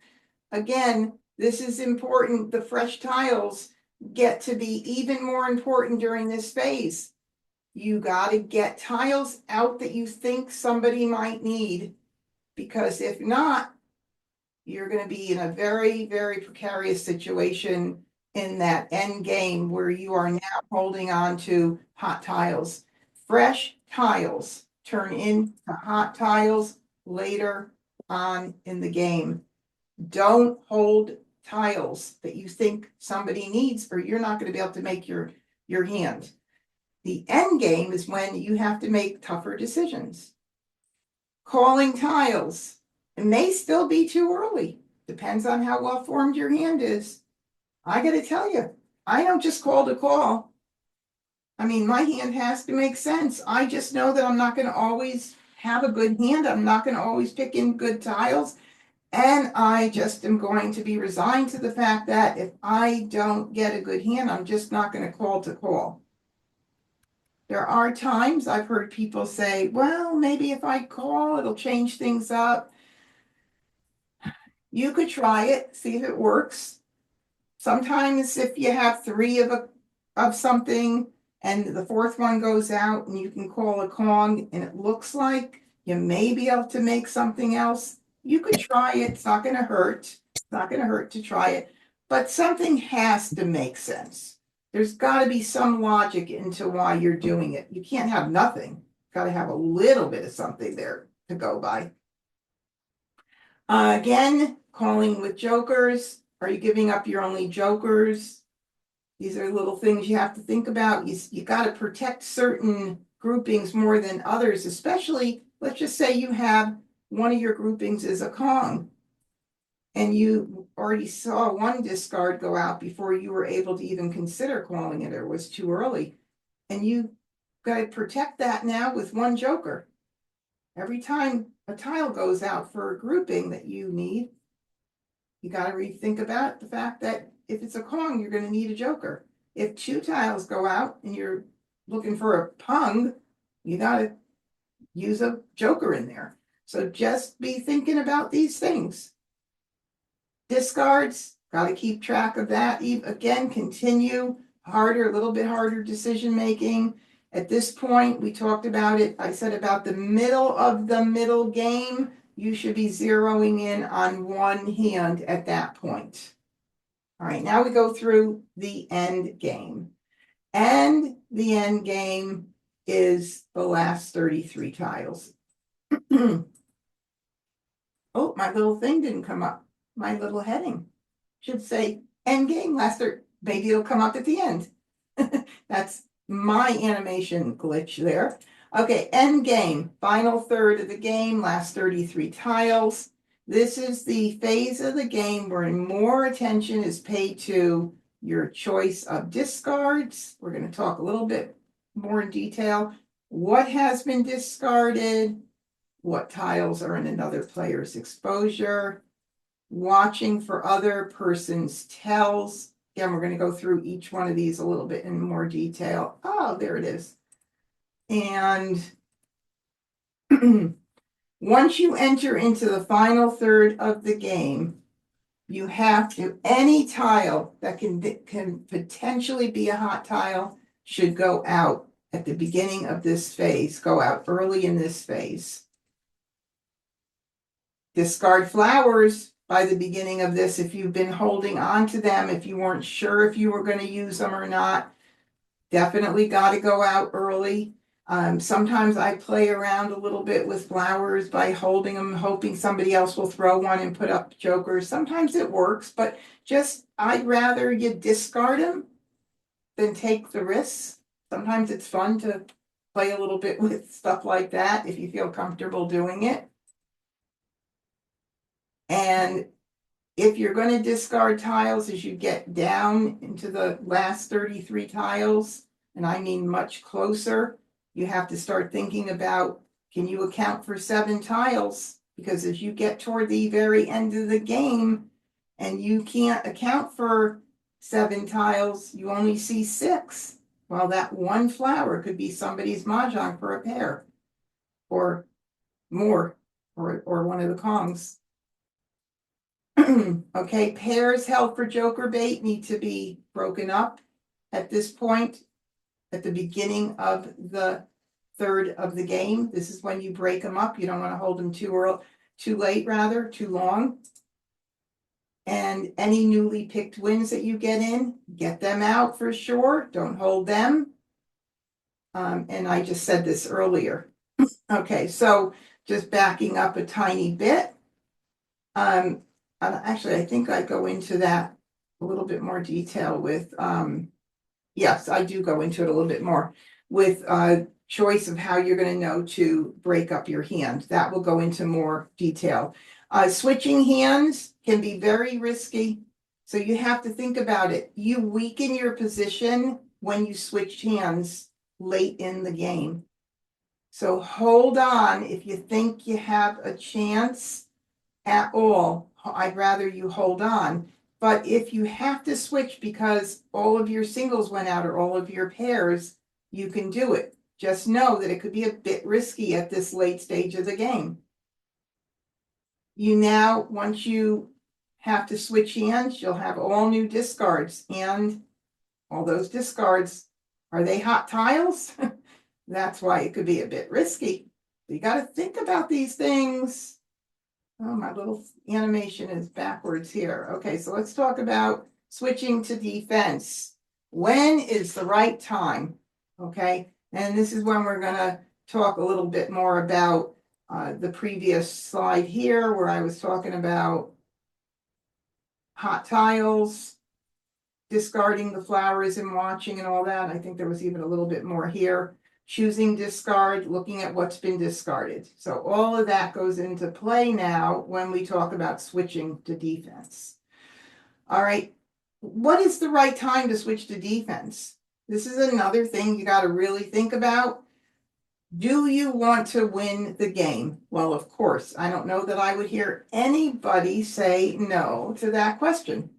S1: Again, this is important. The fresh tiles get to be even more important during this phase. You got to get tiles out that you think somebody might need, because if not, you're going to be in a very, very precarious situation in that end game where you are now holding on to hot tiles. Fresh tiles turn into hot tiles later on in the game. Don't hold tiles that you think somebody needs, or you're not going to be able to make your hand. The end game is when you have to make tougher decisions. Calling tiles. It may still be too early. Depends on how well formed your hand is. I got to tell you, I don't just call to call. I mean, my hand has to make sense. I just know that I'm not going to always have a good hand. I'm not going to always pick in good tiles. And I just am going to be resigned to the fact that if I don't get a good hand, I'm just not going to call to call. There are times I've heard people say, well, maybe if I call, it'll change things up. You could try it, see if it works. Sometimes if you have three of something and the fourth one goes out and you can call a Kong and it looks like you may be able to make something else, you could try it. It's not going to hurt. It's not going to hurt to try it. But something has to make sense. There's got to be some logic into why you're doing it. You can't have nothing. Got to have a little bit of something there to go by. Again, calling with jokers. Are you giving up your only jokers? These are little things you have to think about. You got to protect certain groupings more than others, especially, let's just say you have one of your groupings is a Kong, and you already saw one discard go out before you were able to even consider calling it, or it was too early. And you got to protect that now with one joker. Every time a tile goes out for a grouping that you need, you got to rethink about the fact that if it's a Kong, you're going to need a joker. If two tiles go out and you're looking for a Pung, you got to use a joker in there. So just be thinking about these things. Discards, got to keep track of that. Again, continue harder, a little bit harder decision making. At this point, we talked about it. I said about the middle of the middle game, you should be zeroing in on one hand at that point. All right, now we go through the end game. And the end game is the last 33 tiles. Oh, my little thing didn't come up. My little heading should say end game last maybe it'll come up at the end. That's my animation glitch there. Okay, end game, final third of the game, last 33 tiles. This is the phase of the game where more attention is paid to your choice of discards. We're going to talk a little bit more in detail. What has been discarded? What tiles are in another player's exposure? Watching for other person's tells. Again, we're going to go through each one of these a little bit in more detail. Oh, there it is. And once you enter into the final third of the game, you have to, any tile that can potentially be a hot tile should go out at the beginning of this phase, go out early in this phase. Discard flowers by the beginning of this if you've been holding on to them, if you weren't sure if you were going to use them or not. Definitely got to go out early. Sometimes I play around a little bit with flowers by holding them, hoping somebody else will throw one and put up jokers. Sometimes it works, but just I'd rather you discard them than take the risks. Sometimes it's fun to play a little bit with stuff like that if you feel comfortable doing it. And if you're going to discard tiles as you get down into the last 33 tiles, and I mean much closer, you have to start thinking about, can you account for 7 tiles? Because as you get toward the very end of the game and you can't account for 7 tiles, you only see 6. Well, that one flower could be somebody's Mah Jongg for a pair or more, or one of the Kongs. Okay, pairs held for joker bait need to be broken up at this point, at the beginning of the third of the game. This is when you break them up. You don't want to hold them too early, too late, rather, too long. And any newly picked wins that you get them out for sure. Don't hold them. And I just said this earlier. Okay, so just backing up a tiny bit. Actually, I think I go into that a little bit more detail with, yes, I do go into it a little bit more with choice of how you're going to know to break up your hand. That will go into more detail. Switching hands can be very risky, so you have to think about it. You weaken your position when you switch hands late in the game. So hold on if you think you have a chance at all. I'd rather you hold on. But if you have to switch because all of your singles went out or all of your pairs, you can do it. Just know that it could be a bit risky at this late stage of the game. You now, once you have to switch hands, you'll have all new discards. And all those discards, are they hot tiles? That's why it could be a bit risky. You got to think about these things. Oh, my little animation is backwards here. Okay, so let's talk about switching to defense. When is the right time? Okay, and this is when we're gonna talk a little bit more about the previous slide here where I was talking about hot tiles, discarding the flowers and watching and all that. I think there was even a little bit more here. Choosing discard, looking at what's been discarded. So all of that goes into play now when we talk about switching to defense. All right, what is the right time to switch to defense? This is another thing you got to really think about. Do you want to win the game? Well, of course, I don't know that I would hear anybody say no to that question.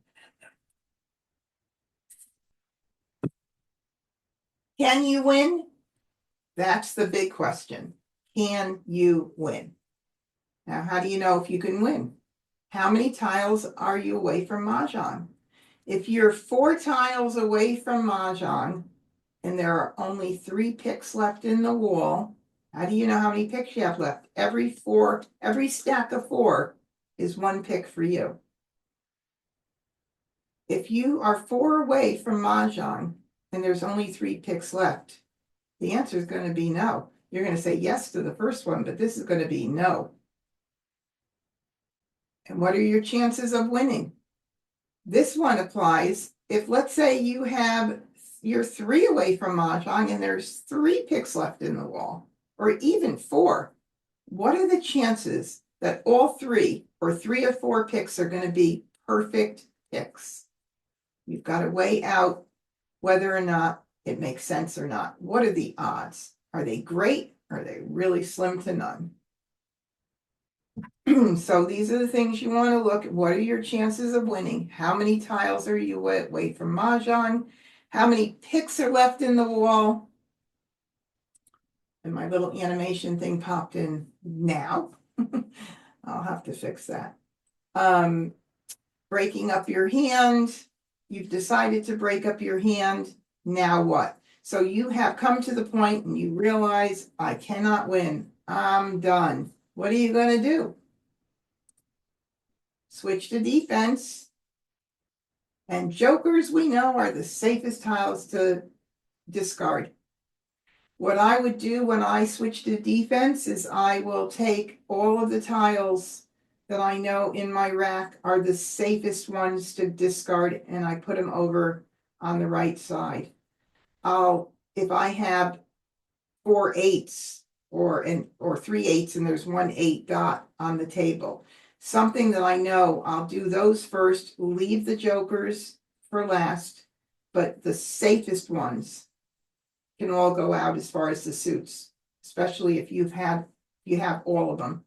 S1: Can you win? That's the big question. Can you win? Now, how do you know if you can win? How many tiles are you away from Mah Jongg? If you're 4 tiles away from Mah Jongg and there are only 3 picks left in the wall, how do you know how many picks you have left? Every stack of 4 is 1 pick for you. If you are 4 away from Mah Jongg and there's only 3 picks left, the answer is going to be no. You're going to say yes to the first one, but this is going to be no. And what are your chances of winning? This one applies if, let's say, you're 3 away from Mah Jongg and there's 3 picks left in the wall, or even 4. What are the chances that all 3 or 3 or 4 picks are going to be perfect picks? You've got to weigh out whether or not it makes sense or not. What are the odds? Are they great? Or are they really slim to none? So these are the things you want to look at. What are your chances of winning? How many tiles are you away from Mah Jongg? How many picks are left in the wall? And my little animation thing popped in now. I'll have to fix that. Breaking up your hand. You've decided to break up your hand. Now what? So you have come to the point and you realize I cannot win. I'm done. What are you going to do? Switch to defense. And jokers, we know, are the safest tiles to discard. What I would do when I switch to defense is I will take all of the tiles that I know in my rack are the safest ones to discard, and I put them over on the right side. If I have 4 8s or 3 8s and there's 1 8 dot on the table, something that I know, I'll do those first, leave the jokers for last, but the safest ones can all go out as far as the suits, especially if you have all of them.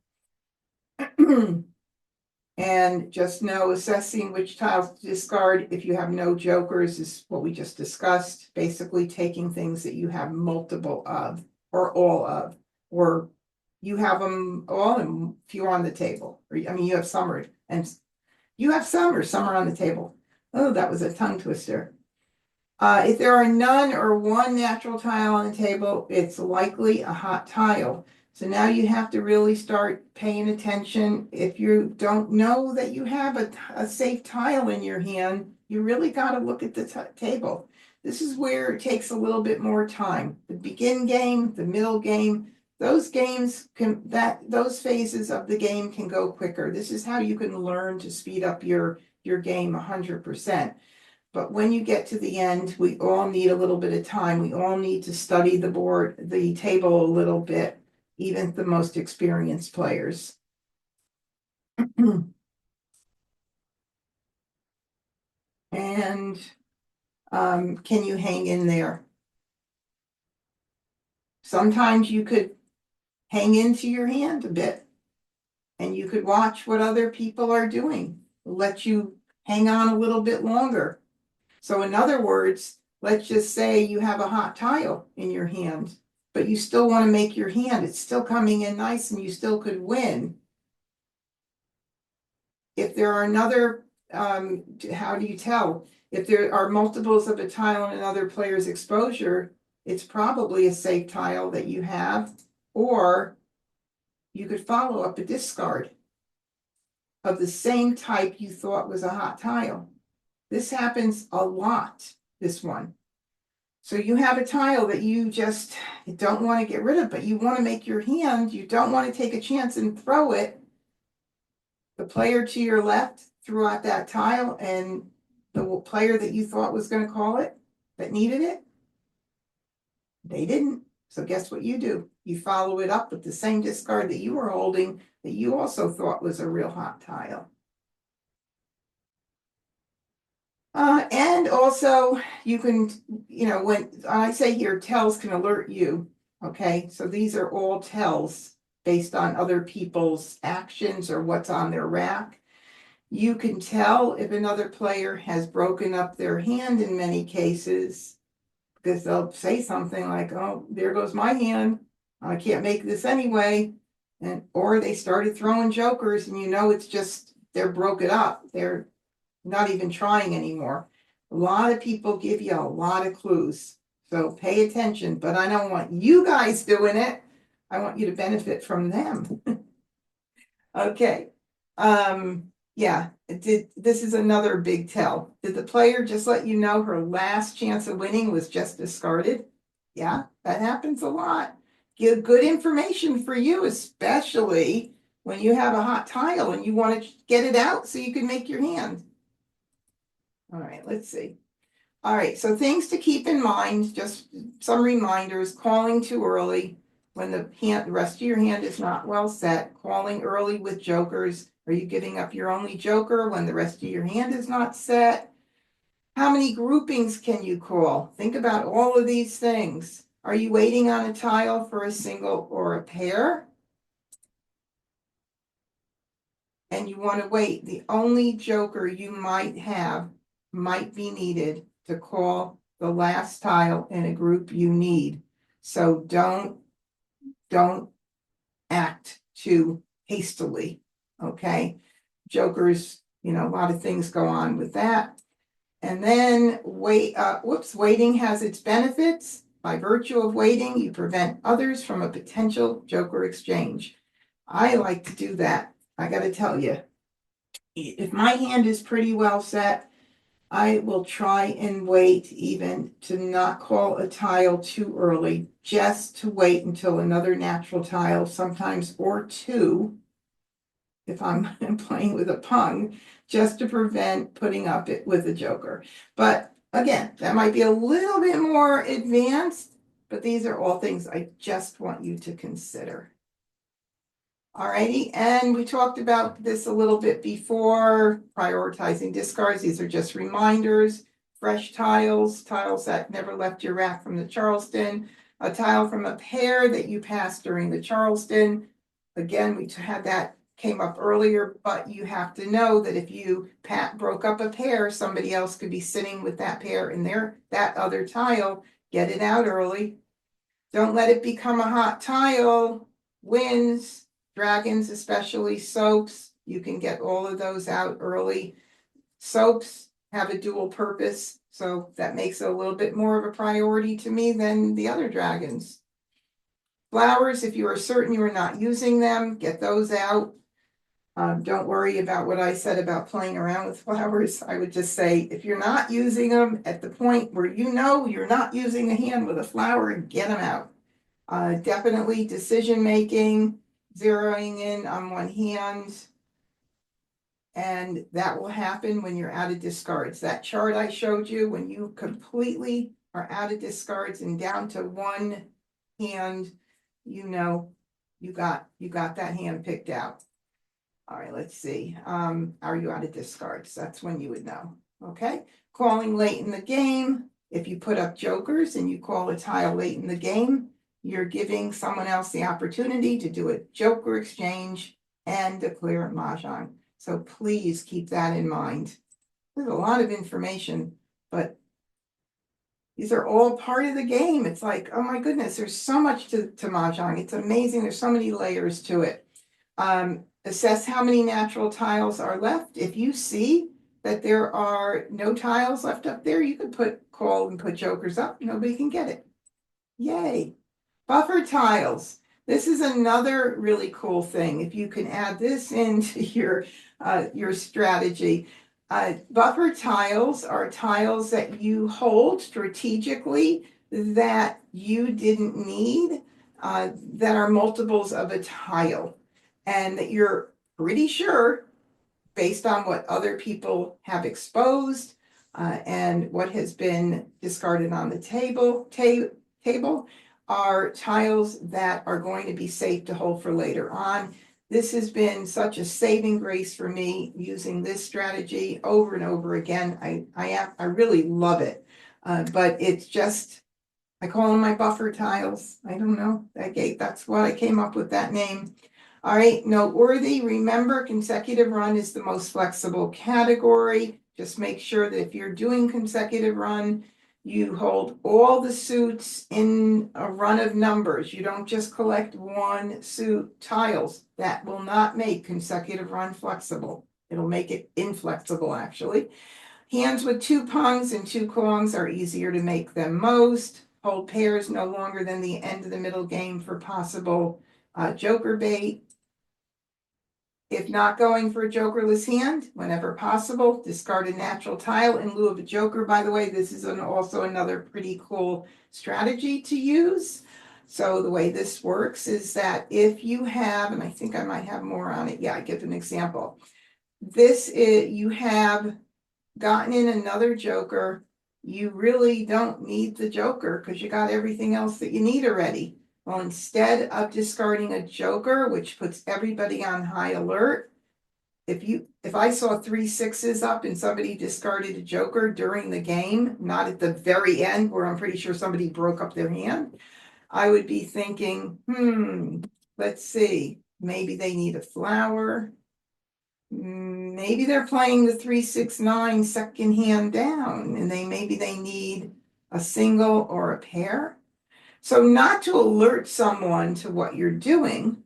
S1: And just know assessing which tiles to discard if you have no jokers is what we just discussed, basically taking things that you have multiple of or all of, or you have them all and few on the table. Or, I mean, you have some or some are on the table. Oh, that was a tongue twister. If there are none or 1 natural tile on the table, it's likely a hot tile. So now you have to really start paying attention. If you don't know that you have a safe tile in your hand, you really got to look at the table. This is where it takes a little bit more time. The begin game, the middle game, those phases of the game can go quicker. This is how you can learn to speed up your game 100%. But when you get to the end, we all need a little bit of time. We all need to study the table a little bit, even the most experienced players. And can you hang in there? Sometimes you could hang into your hand a bit and you could watch what other people are doing, let you hang on a little bit longer. So in other words, let's just say you have a hot tile in your hand, but you still want to make your hand, it's still coming in nice and you still could win. If there are how do you tell? If there are multiples of a tile in another player's exposure, it's probably a safe tile that you have, or you could follow up a discard of the same type you thought was a hot tile. This happens a lot. this one. So you have a tile that you just don't want to get rid of, but you want to make your hand, you don't want to take a chance and throw it. The player to your left threw out that tile, and the player that you thought was going to call it, that needed it, they didn't. So guess what you do? You follow it up with the same discard that you were holding that you also thought was a real hot tile. And also you can, when I say here, tells can alert you. Okay, so these are all tells based on other people's actions or what's on their rack. You can tell if another player has broken up their hand in many cases, because they'll say something like, oh, there goes my hand. I can't make this anyway. Or they started throwing jokers, and it's just they're broken up. They're not even trying anymore. A lot of people give you a lot of clues. So pay attention, but I don't want you guys doing it. I want you to benefit from them. Okay. Yeah, this is another big tell. Did the player just let you know her last chance of winning was just discarded? Yeah, that happens a lot. Give good information for you, especially when you have a hot tile and you want to get it out so you can make your hand. All right, let's see. All right, so things to keep in mind, just some reminders: calling too early when the rest of your hand is not well set, calling early with jokers. Are you giving up your only joker when the rest of your hand is not set? How many groupings can you call? Think about all of these things. Are you waiting on a tile for a single or a pair? And you want to wait. The only joker you might have might be needed to call the last tile in a group you need. So don't act too hastily. Okay. Jokers, a lot of things go on with that. And then waiting has its benefits. By virtue of waiting, you prevent others from a potential joker exchange. I like to do that. I got to tell you, if my hand is pretty well set, I will try and wait even to not call a tile too early, just to wait until another natural tile, sometimes or two, if I'm playing with a pung, just to prevent putting up it with a joker. But again, that might be a little bit more advanced, but these are all things I just want you to consider. Alrighty, and we talked about this a little bit before, prioritizing discards. These are just reminders. Fresh tiles that never left your rack from the Charleston, a tile from a pair that you passed during the Charleston. Again, we had that came up earlier, but you have to know that if you broke up a pair, somebody else could be sitting with that pair in that other tile. Get it out early. Don't let it become a hot tile. Wins. Dragons, especially soaps, you can get all of those out early. Soaps have a dual purpose, so that makes it a little bit more of a priority to me than the other dragons. Flowers, if you are certain you are not using them, get those out. Don't worry about what I said about playing around with flowers. I would just say, if you're not using them at the point where you're not using a hand with a flower, get them out. Definitely decision making. Zeroing in on one hand, and that will happen when you're out of discards. That chart I showed you, when you completely are out of discards and down to one hand, you got that hand picked out. All right, let's see. Are you out of discards? That's when you would know. Okay, calling late in the game. If you put up jokers and you call a tile late in the game, you're giving someone else the opportunity to do a joker exchange and declare Mah Jongg. So please keep that in mind. There's a lot of information, but these are all part of the game. It's like, oh my goodness, there's so much to Mah Jongg. It's amazing. There's so many layers to it. Assess how many natural tiles are left. If you see that there are no tiles left up there, you could call and put jokers up. Nobody can get it. Yay. Buffer tiles. This is another really cool thing. If you can add this into your strategy, Buffer tiles are tiles that you hold strategically that you didn't need, that are multiples of a tile, and that you're pretty sure, based on what other people have exposed, and what has been discarded on the table, are tiles that are going to be safe to hold for later on. This has been such a saving grace for me using this strategy over and over again. I really love it. But it's just, I call them my buffer tiles. I don't know. That's what I came up with that name. All right, noteworthy. Remember, consecutive run is the most flexible category. Just make sure that if you're doing consecutive run, you hold all the suits in a run of numbers. You don't just collect one suit tiles. That will not make consecutive run flexible. It'll make it inflexible, actually. Hands with 2 pungs and 2 kongs are easier to make than most. Hold pairs no longer than the end of the middle game for possible joker bait. If not going for a jokerless hand, whenever possible, discard a natural tile in lieu of a joker. By the way, this is also another pretty cool strategy to use. So the way this works is that if you have, and I think I might have more on it. Yeah, I give an example. You have gotten in another joker. You really don't need the joker because you got everything else that you need already. Well, instead of discarding a joker, which puts everybody on high alert, if I saw 3 6s up and somebody discarded a joker during the game, not at the very end where I'm pretty sure somebody broke up their hand, I would be thinking, let's see, maybe they need a flower. Maybe they're playing the 3 6 9 second hand down, and maybe they need a single or a pair. So not to alert someone to what you're doing,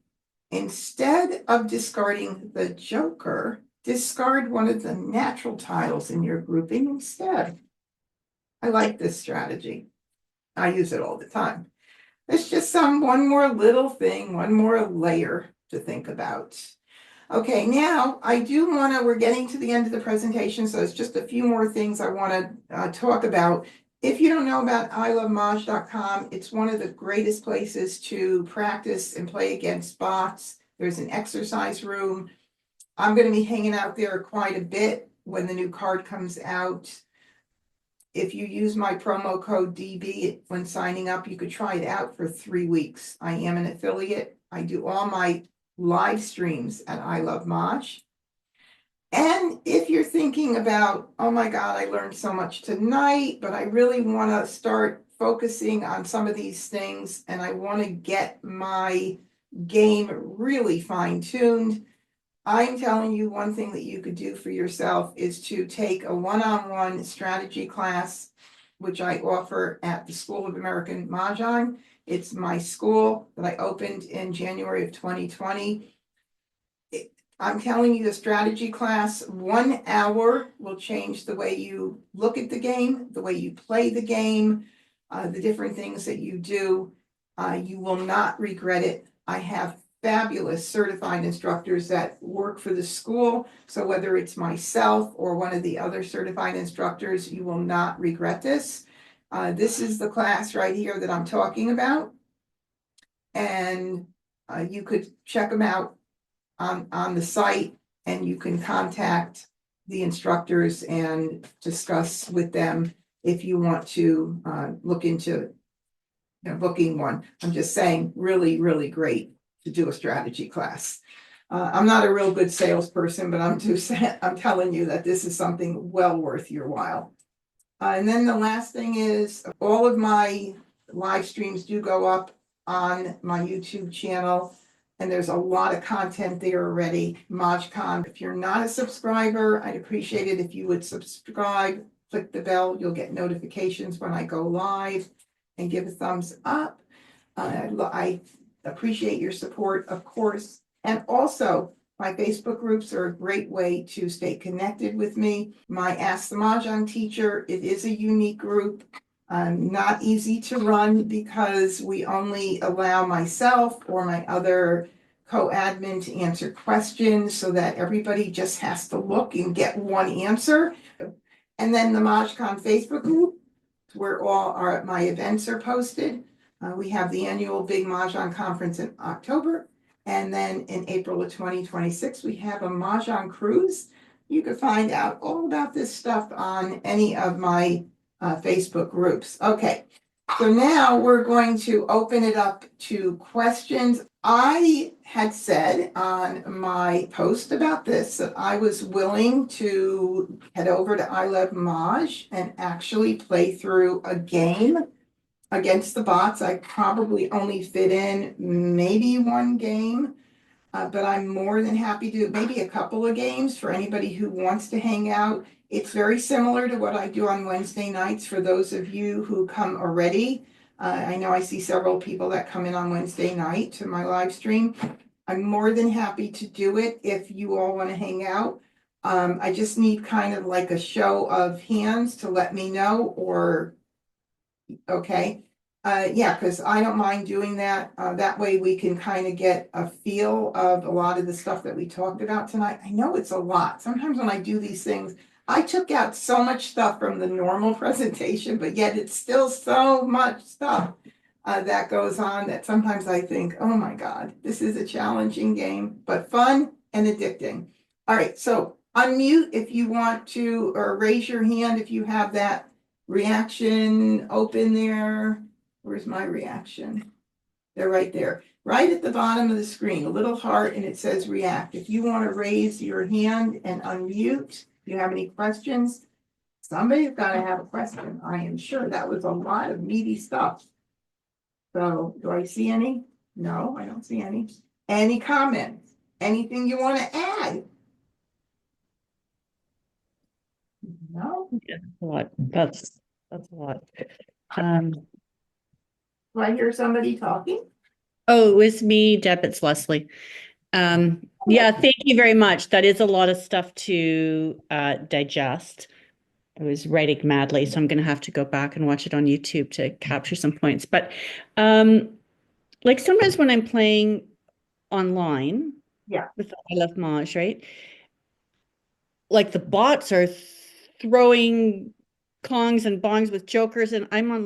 S1: instead of discarding the joker, discard one of the natural tiles in your grouping instead. I like this strategy. I use it all the time. There's just one more little thing, one more layer to think about. Okay, now we're getting to the end of the presentation, so it's just a few more things I want to talk about. If you don't know about ilovemahjongg.com, it's one of the greatest places to practice and play against bots. There's an exercise room. I'm going to be hanging out there quite a bit when the new card comes out. If you use my promo code DB when signing up, you could try it out for 3 weeks. I am an affiliate. I do all my live streams at I Love Maj. And if you're thinking about, oh my God, I learned so much tonight, but I really want to start focusing on some of these things, and I want to get my game really fine-tuned, I'm telling you, one thing that you could do for yourself is to take a one-on-one strategy class, which I offer at the School of American Mahjong. It's my school that I opened in January of 2020. I'm telling you, the strategy class, 1 hour will change the way you look at the game, the way you play the game, the different things that you do. You will not regret it. I have fabulous certified instructors that work for the school. So whether it's myself or one of the other certified instructors, you will not regret this. This is the class right here that I'm talking about. And you could check them out on the site, and you can contact the instructors and discuss with them if you want to look into booking one. I'm just saying, really, really great to do a strategy class. I'm not a real good salesperson, but I'm telling you that this is something well worth your while. And then the last thing is, all of my live streams do go up on my YouTube channel, and there's a lot of content there already. MajCon. If you're not a subscriber, I'd appreciate it if you would subscribe, click the bell. You'll get notifications when I go live, and give a thumbs up. I appreciate your support, of course. And also, my Facebook groups are a great way to stay connected with me. My Ask the Mahjong Teacher, it is a unique group. Not easy to run because we only allow myself or my other co-admin to answer questions so that everybody just has to look and get one answer. And then the MahJongg Facebook group, where my events are posted. We have the annual Big Mahjong Conference in October. And then in April of 2026, we have a Mahjong cruise. You can find out all about this stuff on any of my Facebook groups. Okay, so now we're going to open it up to questions. I had said on my post about this that I was willing to head over to I Love Maj and actually play through a game against the bots. I probably only fit in maybe one game, but I'm more than happy to maybe a couple of games for anybody who wants to hang out. It's very similar to what I do on Wednesday nights for those of you who come already. I know I see several people that come in on Wednesday night to my live stream. I'm more than happy to do it if you all want to hang out. I just need kind of like a show of hands to let me know, or okay. Yeah, because I don't mind doing that. That way we can kind of get a feel of a lot of the stuff that we talked about tonight. I know it's a lot. Sometimes when I do these things, I took out so much stuff from the normal presentation, but yet it's still so much stuff that goes on that sometimes I think, oh my God, this is a challenging game, but fun and addicting. All right, so unmute if you want to, or raise your hand if you have that reaction open there. Where's my reaction? They're right there, right at the bottom of the screen, a little heart, and it says react. If you want to raise your hand and unmute, if you have any questions, somebody's got to have a question. I am sure that was a lot of meaty stuff. So do I see any? No, I don't see any. Any comments? Anything you want to add? No?
S2: Yeah, a lot. That's a lot.
S1: Do I hear somebody talking?
S2: Oh, it was me, Deb. It's Leslie. Yeah, thank you very much. That is a lot of stuff to digest. I was writing madly, so I'm going to have to go back and watch it on YouTube to capture some points. But like sometimes when I'm playing online,
S1: Yeah.
S2: with I Love Maj, right? Like the bots are throwing kongs and bongs with jokers, and I'm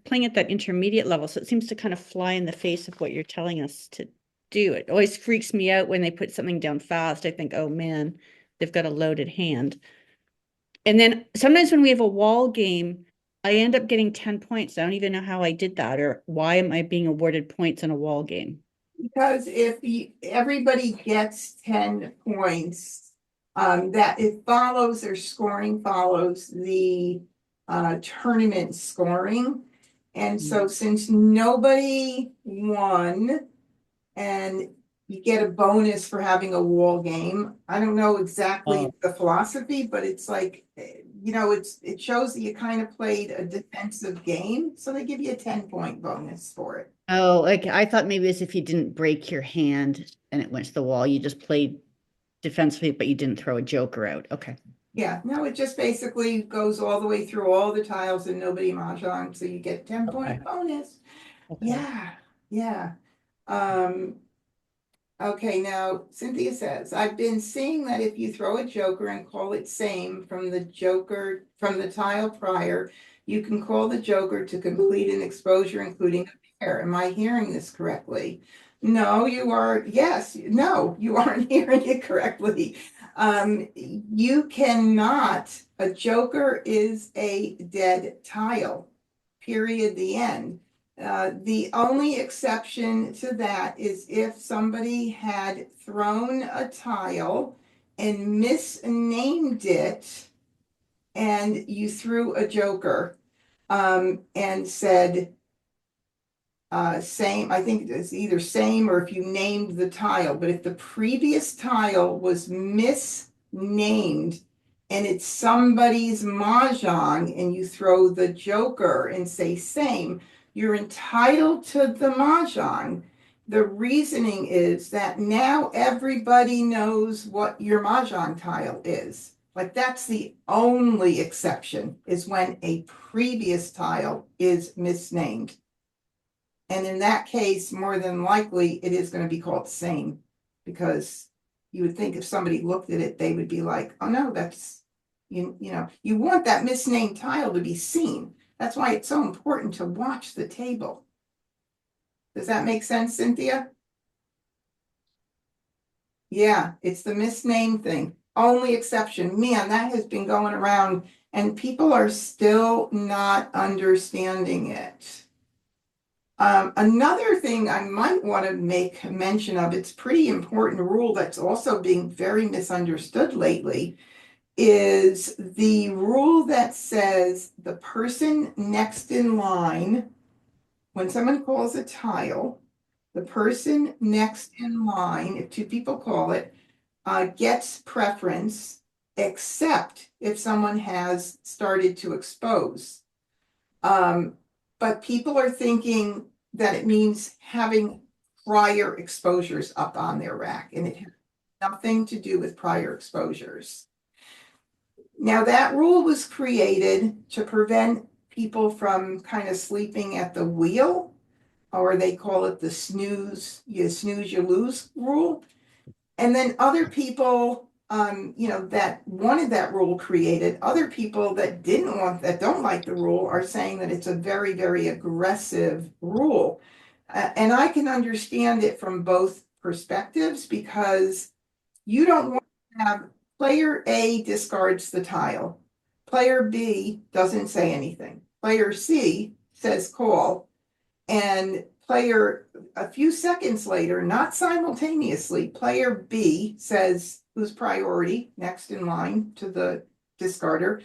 S2: playing at that intermediate level, so it seems to kind of fly in the face of what you're telling us to do. It always freaks me out when they put something down fast. I think, oh man, they've got a loaded hand. And then sometimes when we have a wall game, I end up getting 10 points. I don't even know how I did that, or why am I being awarded points in a wall game?
S1: Because if everybody gets 10 points, that it follows, their scoring follows the tournament scoring. And so since nobody won and you get a bonus for having a wall game, I don't know exactly the philosophy, but it's like, it shows that you kind of played a defensive game. So they give you a 10-point bonus for it.
S2: Oh, like I thought maybe as if you didn't break your hand and it went to the wall, you just played defensively, but you didn't throw a joker out. Okay.
S1: Yeah, no, it just basically goes all the way through all the tiles and nobody mahjong, so you get 10-point bonus.
S2: Okay.
S1: Yeah. Okay, now Cynthia says, I've been seeing that if you throw a joker and call it same from the tile prior, you can call the joker to complete an exposure, including a pair. Am I hearing this correctly? No, you are. Yes, no, you aren't hearing it correctly. You cannot, a joker is a dead tile, period, the end. The only exception to that is if somebody had thrown a tile and misnamed it and you threw a joker and said same, I think it's either same or if you named the tile, but if the previous tile was misnamed and it's somebody's mahjong and you throw the joker and say same, you're entitled to the mahjong. The reasoning is that now everybody knows what your mahjong tile is. Like that's the only exception, is when a previous tile is misnamed. And in that case, more than likely, it is going to be called same. because you would think if somebody looked at it, they would be like, oh no, that's, you know, you want that misnamed tile to be seen. That's why it's so important to watch the table. Does that make sense, Cynthia? Yeah, it's the misnamed thing. Only exception. Man, that has been going around and people are still not understanding it. Another thing I might want to make mention of, it's pretty important rule that's also being very misunderstood lately, is the rule that says the person next in line, when someone calls a tile, the person next in line, if two people call it, gets preference, except if someone has started to expose. But people are thinking that it means having prior exposures up on their rack, and it has nothing to do with prior exposures. Now, that rule was created to prevent people from kind of sleeping at the wheel, or they call it the snooze, you lose rule. And then other people, that wanted that rule created, other people that don't like the rule are saying that it's a very, very aggressive rule. And I can understand it from both perspectives, because you don't want to have player A discards the tile. Player B doesn't say anything. Player C says call. And a few seconds later, not simultaneously, player B says, who's priority next in line to the discarder,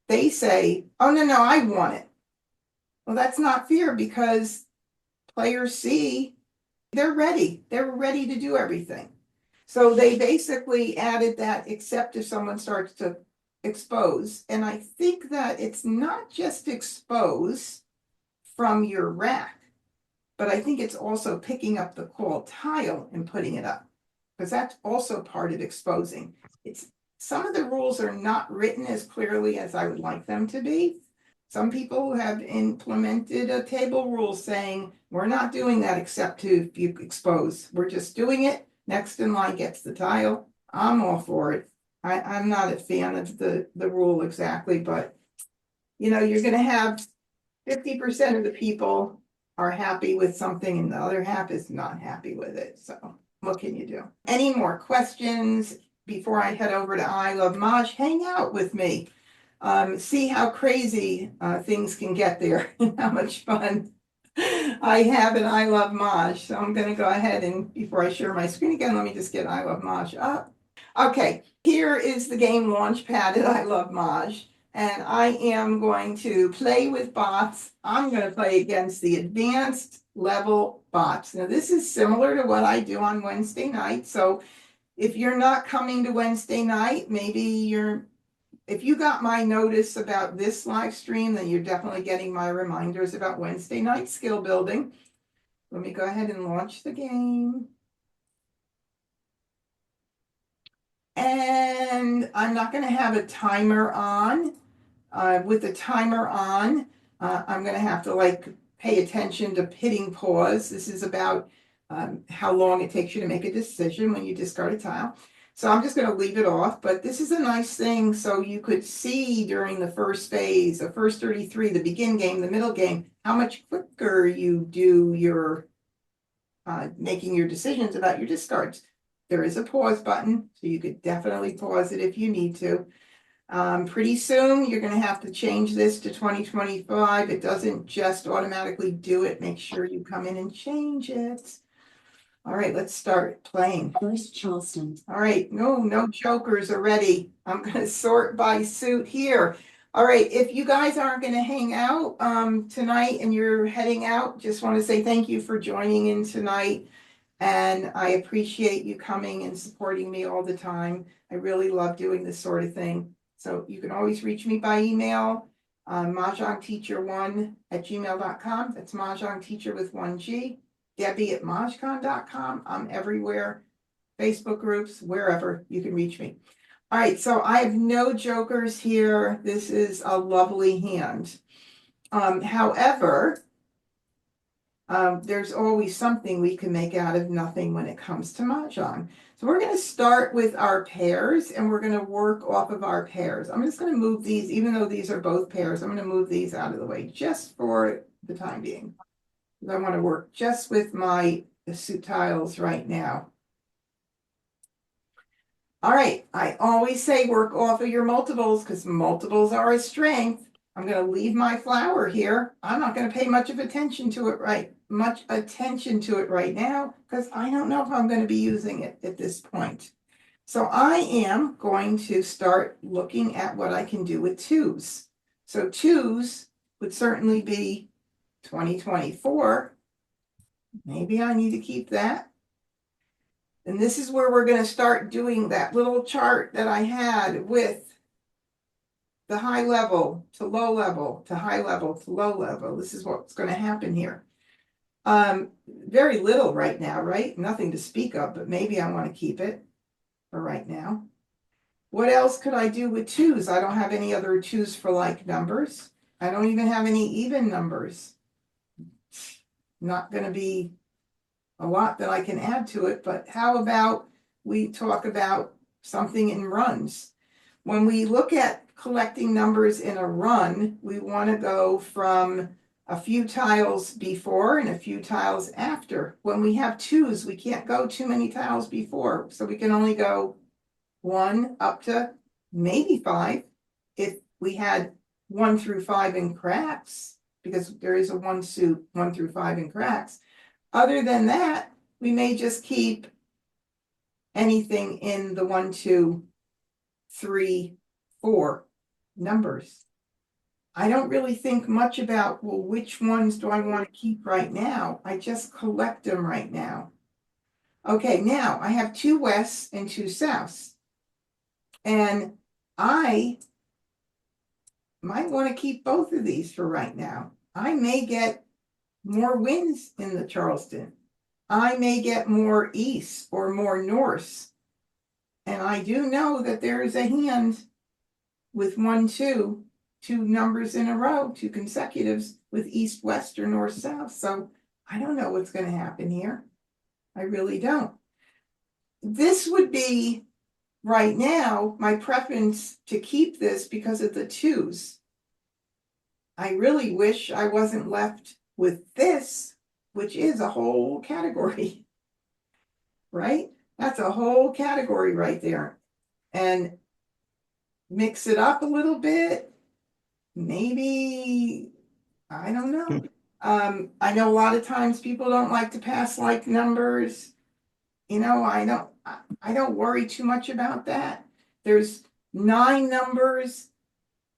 S1: they say, oh, no, I want it. Well, that's not fair, because player C, they're ready to do everything. So they basically added that, except if someone starts to expose. And I think that it's not just expose from your rack, but I think it's also picking up the call tile and putting it up, because that's also part of exposing. Some of the rules are not written as clearly as I would like them to be. Some people have implemented a table rule saying, we're not doing that except if you expose. We're just doing it. Next in line gets the tile. I'm all for it. I'm not a fan of the rule exactly, but you're going to have 50% of the people are happy with something and the other half is not happy with it. So what can you do? Any more questions before I head over to I Love Maj? Hang out with me. See how crazy things can get there and how much fun I have in I Love Maj. So I'm going to go ahead and, before I share my screen again, let me just get I Love Maj up. Okay, here is the game Launchpad at I Love Maj. And I am going to play with bots. I'm going to play against the advanced level bots. Now, this is similar to what I do on Wednesday night. So if you're not coming to Wednesday night, if you got my notice about this live stream, then you're definitely getting my reminders about Wednesday night skill building. Let me go ahead and launch the game. And I'm not going to have a timer on. With the timer on, I'm going to have to pay attention to hitting pause. This is about how long it takes you to make a decision when you discard a tile. So I'm just going to leave it off, but this is a nice thing. So you could see during the first phase, the first 33, the begin game, the middle game, how much quicker you do your making your decisions about your discards. There is a pause button, so you could definitely pause it if you need to. Pretty soon, you're going to have to change this to 2025. It doesn't just automatically do it. Make sure you come in and change it. All right, let's start playing.
S3: First Charleston.
S1: All right, no jokers already. I'm going to sort by suit here. All right, if you guys aren't going to hang out tonight and you're heading out, just want to say thank you for joining in tonight. And I appreciate you coming and supporting me all the time. I really love doing this sort of thing. So you can always reach me by email, mahjongteacher1@gmail.com. That's mahjongteacher with 1G. Debbie@majcon.com. I'm everywhere. Facebook groups, wherever you can reach me. All right, so I have no jokers here. This is a lovely hand. However, There's always something we can make out of nothing when it comes to Mah Jongg. So we're going to start with our pairs and we're going to work off of our pairs. I'm just going to move these, even though these are both pairs, I'm going to move these out of the way just for the time being. I want to work just with my suit tiles right now. All right, I always say work off of your multiples because multiples are a strength. I'm going to leave my flower here. I'm not going to pay much attention to it right now because I don't know if I'm going to be using it at this point. So I am going to start looking at what I can do with twos. So twos would certainly be 2024. Maybe I need to keep that. And this is where we're going to start doing that little chart that I had with the high level to low level to high level to low level. This is what's going to happen here. Very little right now, right? Nothing to speak of, but maybe I want to keep it for right now. What else could I do with twos? I don't have any other twos for like numbers. I don't even have any even numbers. Not going to be a lot that I can add to it, but how about we talk about something in runs? When we look at collecting numbers in a run, we want to go from a few tiles before and a few tiles after. When we have twos, we can't go too many tiles before, so we can only go 1 up to maybe 5 if we had 1 through 5 in cracks, because there is a 1 suit 1 through 5 in cracks. Other than that, we may just keep anything in the 1, 2, 3, 4 numbers. I don't really think much about, well, which ones do I want to keep right now? I just collect them right now. Okay, now I have 2 wests and 2 souths. And I might want to keep both of these for right now. I may get more winds in the Charleston. I may get more east or more north. And I do know that there is a hand with 1, 2, 2 numbers in a row, 2 consecutives with east, west, or north, south. So I don't know what's going to happen here. I really don't. This would be right now my preference to keep this because of the twos. I really wish I wasn't left with this, which is a whole category, right? That's a whole category right there. And mix it up a little bit. Maybe, I don't know. I know a lot of times people don't like to pass like numbers. You know, I don't worry too much about that. There's 9 numbers.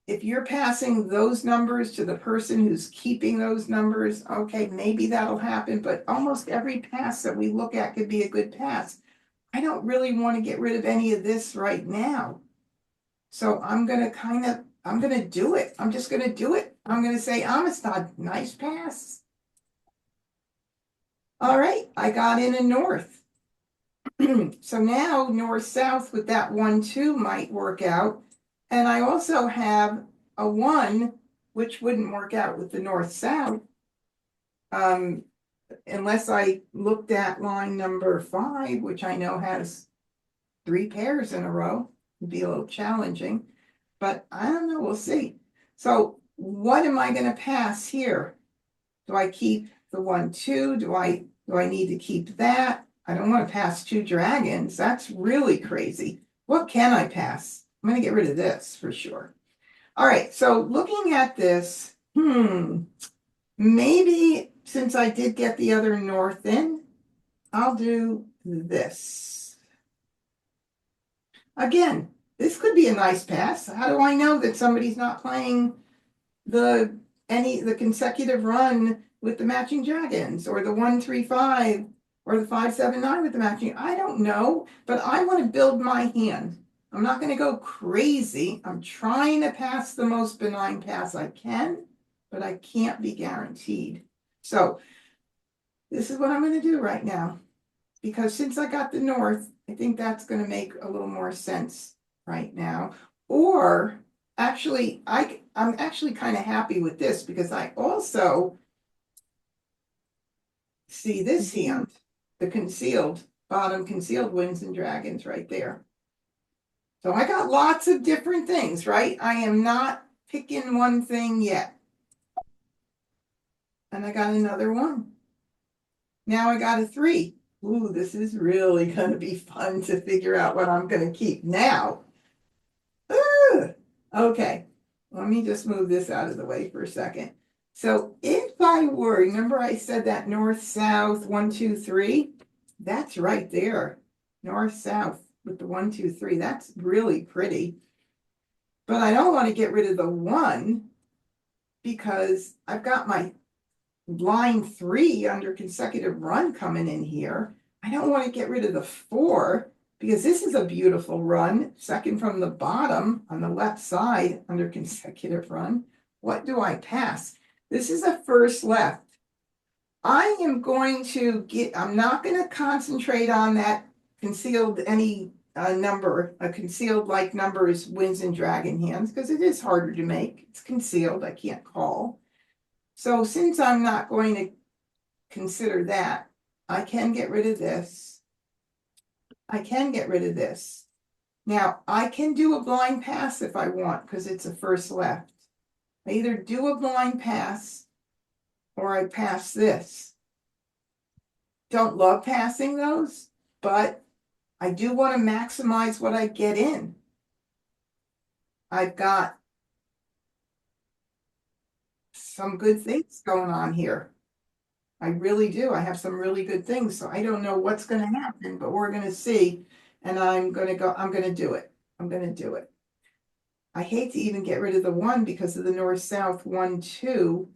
S1: If you're passing those numbers to the person who's keeping those numbers, okay, maybe that'll happen, but almost every pass that we look at could be a good pass. I don't really want to get rid of any of this right now. So I'm going to do it. I'm just going to do it. I'm going to say, Amistad, nice pass. All right, I got in a north. So now north-south with that 1, 2 might work out. And I also have a 1, which wouldn't work out with the north-south. Unless I looked at line number 5, which I know has 3 pairs in a row. It'd be a little challenging, but I don't know, we'll see. So what am I going to pass here? Do I keep the 1, 2? Do I need to keep that? I don't want to pass 2 dragons. That's really crazy. What can I pass? I'm going to get rid of this for sure. All right, so looking at this, maybe since I did get the other north in, I'll do this. Again, this could be a nice pass. How do I know that somebody's not playing the consecutive run with the matching dragons, or the 1, 3, 5, or the 5, 7, 9 with the matching? I don't know, but I want to build my hand. I'm not going to go crazy. I'm trying to pass the most benign pass I can, but I can't be guaranteed. So this is what I'm going to do right now, because since I got the north, I think that's going to make a little more sense right now. Or actually, I'm actually kind of happy with this, because I also see this hand, the concealed, bottom concealed winds and dragons right there. So I got lots of different things, right? I am not picking one thing yet. And I got another one. Now I got a 3. Ooh, this is really going to be fun to figure out what I'm going to keep now. Okay, let me just move this out of the way for a second. So if I were, remember I said that north, south, 1, 2, 3? That's right there. North, south with the 1, 2, 3. That's really pretty. But I don't want to get rid of the 1 because I've got my line 3 under consecutive run coming in here. I don't want to get rid of the 4 because this is a beautiful run, second from the bottom on the left side under consecutive run. What do I pass? This is a first left. I am going to I'm not going to concentrate on that concealed any number, a concealed like numbers, winds and dragon hands, because it is harder to make. It's concealed, I can't call. So since I'm not going to consider that, I can get rid of this. I can get rid of this. Now, I can do a blind pass if I want, because it's a first left. I either do a blind pass or I pass this. Don't love passing those, but I do want to maximize what I get in. I've got some good things going on here. I really do. I have some really good things. So I don't know what's going to happen, but we're going to see. And I'm going to do it. I'm going to do it. I hate to even get rid of the 1 because of the north-south 1, 2.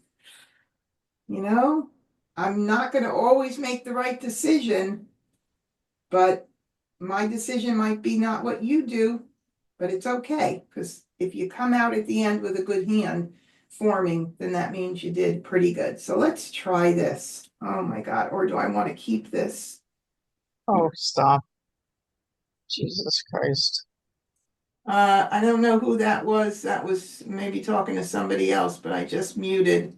S1: You know, I'm not going to always make the right decision, but my decision might be not what you do, but it's okay. Because if you come out at the end with a good hand forming, then that means you did pretty good. So let's try this. Oh my God. Or do I want to keep this?
S3: Oh, stop. Jesus Christ.
S1: I don't know who that was. That was maybe talking to somebody else, but I just muted.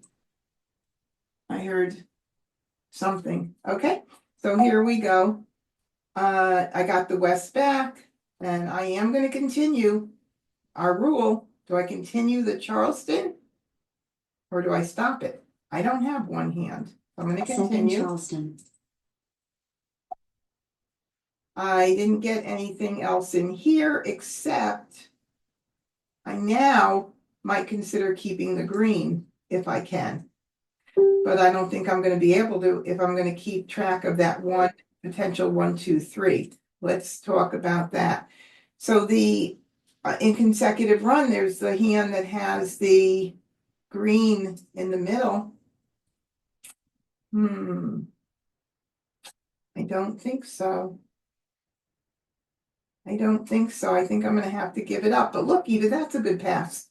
S1: I heard something. Okay, so here we go. I got the west back, and I am going to continue our rule. Do I continue the Charleston? Or do I stop it? I don't have one hand. I'm going to continue.
S4: Charleston.
S1: I didn't get anything else in here except I now might consider keeping the green if I can. But I don't think I'm going to be able to if I'm going to keep track of that one potential 1, 2, 3. Let's talk about that. So the in consecutive run, there's the hand that has the green in the middle. I don't think so. I don't think so. I think I'm going to have to give it up. But look, even that's a good pass.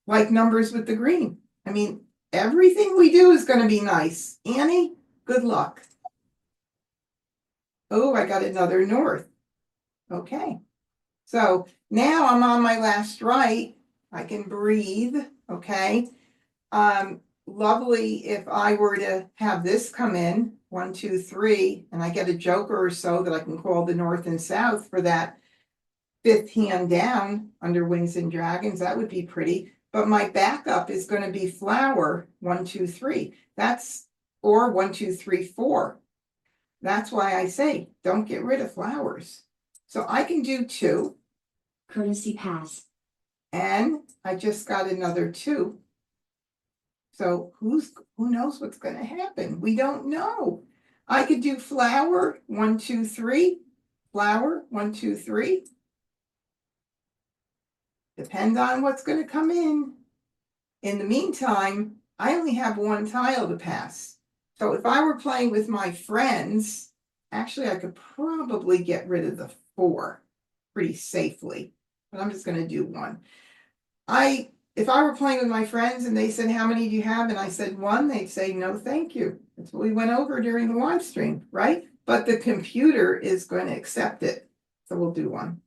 S1: Like numbers with the green. I mean, everything we do is going to be nice. Annie, good luck. Oh, I got another north. Okay. So now I'm on my last right. I can breathe. Okay. Lovely if I were to have this come in 1, 2, 3, and I get a joker or so that I can call the north and south for that 5th hand down under wings and dragons. That would be pretty. But my backup is going to be flower 1, 2, 3. That's or 1, 2, 3, 4. That's why I say don't get rid of flowers. So I can do 2.
S4: Courtesy pass.
S1: And I just got another 2. So who knows what's going to happen? We don't know. I could do flower 1, 2, 3. Flower 1, 2, 3. Depends on what's going to come in. In the meantime, I only have 1 tile to pass. So if I were playing with my friends, actually I could probably get rid of the 4 pretty safely. But I'm just going to do 1. If I were playing with my friends and they said, how many do you have? And I said 1, they'd say, no, thank you. That's what we went over during the live stream, right? But the computer is going to accept it. So we'll do 1.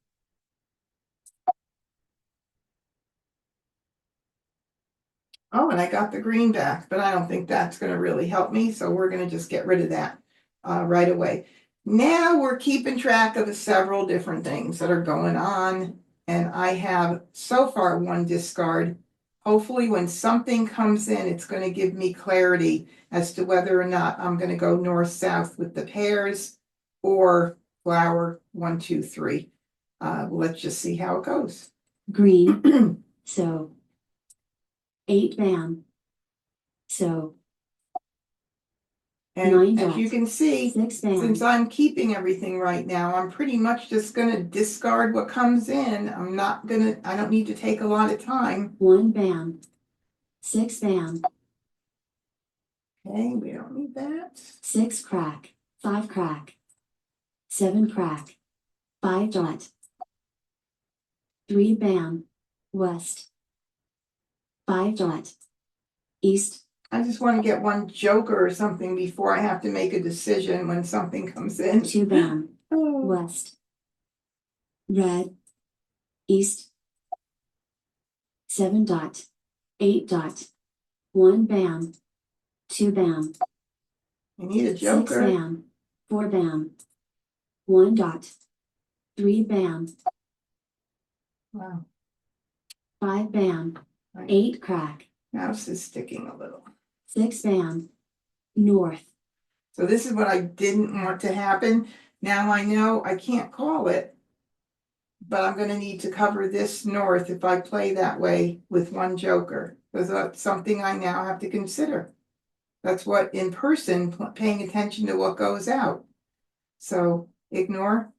S1: Oh, and I got the green back, but I don't think that's gonna really help me, so we're gonna just get rid of that right away. Now we're keeping track of the several different things that are going on, and I have so far one discard. Hopefully, when something comes in, it's gonna give me clarity as to whether or not I'm gonna go north-south with the pairs or flower 1, 2, 3. Let's just see how it goes.
S4: Green. So. 8 bam. So.
S1: And
S4: 9
S1: as you
S4: dot.
S1: can see,
S4: 6 bam.
S1: since I'm keeping everything right now, I'm pretty much just gonna discard what comes in. I don't need to take a lot of time.
S4: 1 bam. 6 bam.
S1: Okay, we don't need that.
S4: 6 crack. 5 crack. 7 crack. 5 dot. 3 bam. West. 5 dot. East.
S1: I just want to get one joker or something before I have to make a decision when something comes in.
S4: 2 bam.
S1: Oh,
S4: West. Red. East. 7 dot. 8 dot. 1 bam. 2 bam.
S1: I need a
S4: 6
S1: joker.
S4: bam. 4 bam. 1 dot. 3 bam.
S1: Wow,
S4: 5 bam.
S1: Right.
S4: 8 crack.
S1: mouse is sticking a little.
S4: 6 bam. North.
S1: So this is what I didn't want to happen. Now I know I can't call it, but I'm gonna need to cover this north if I play that way with one joker, because that's something I now have to consider. That's what in person, paying attention to what goes out. So ignore.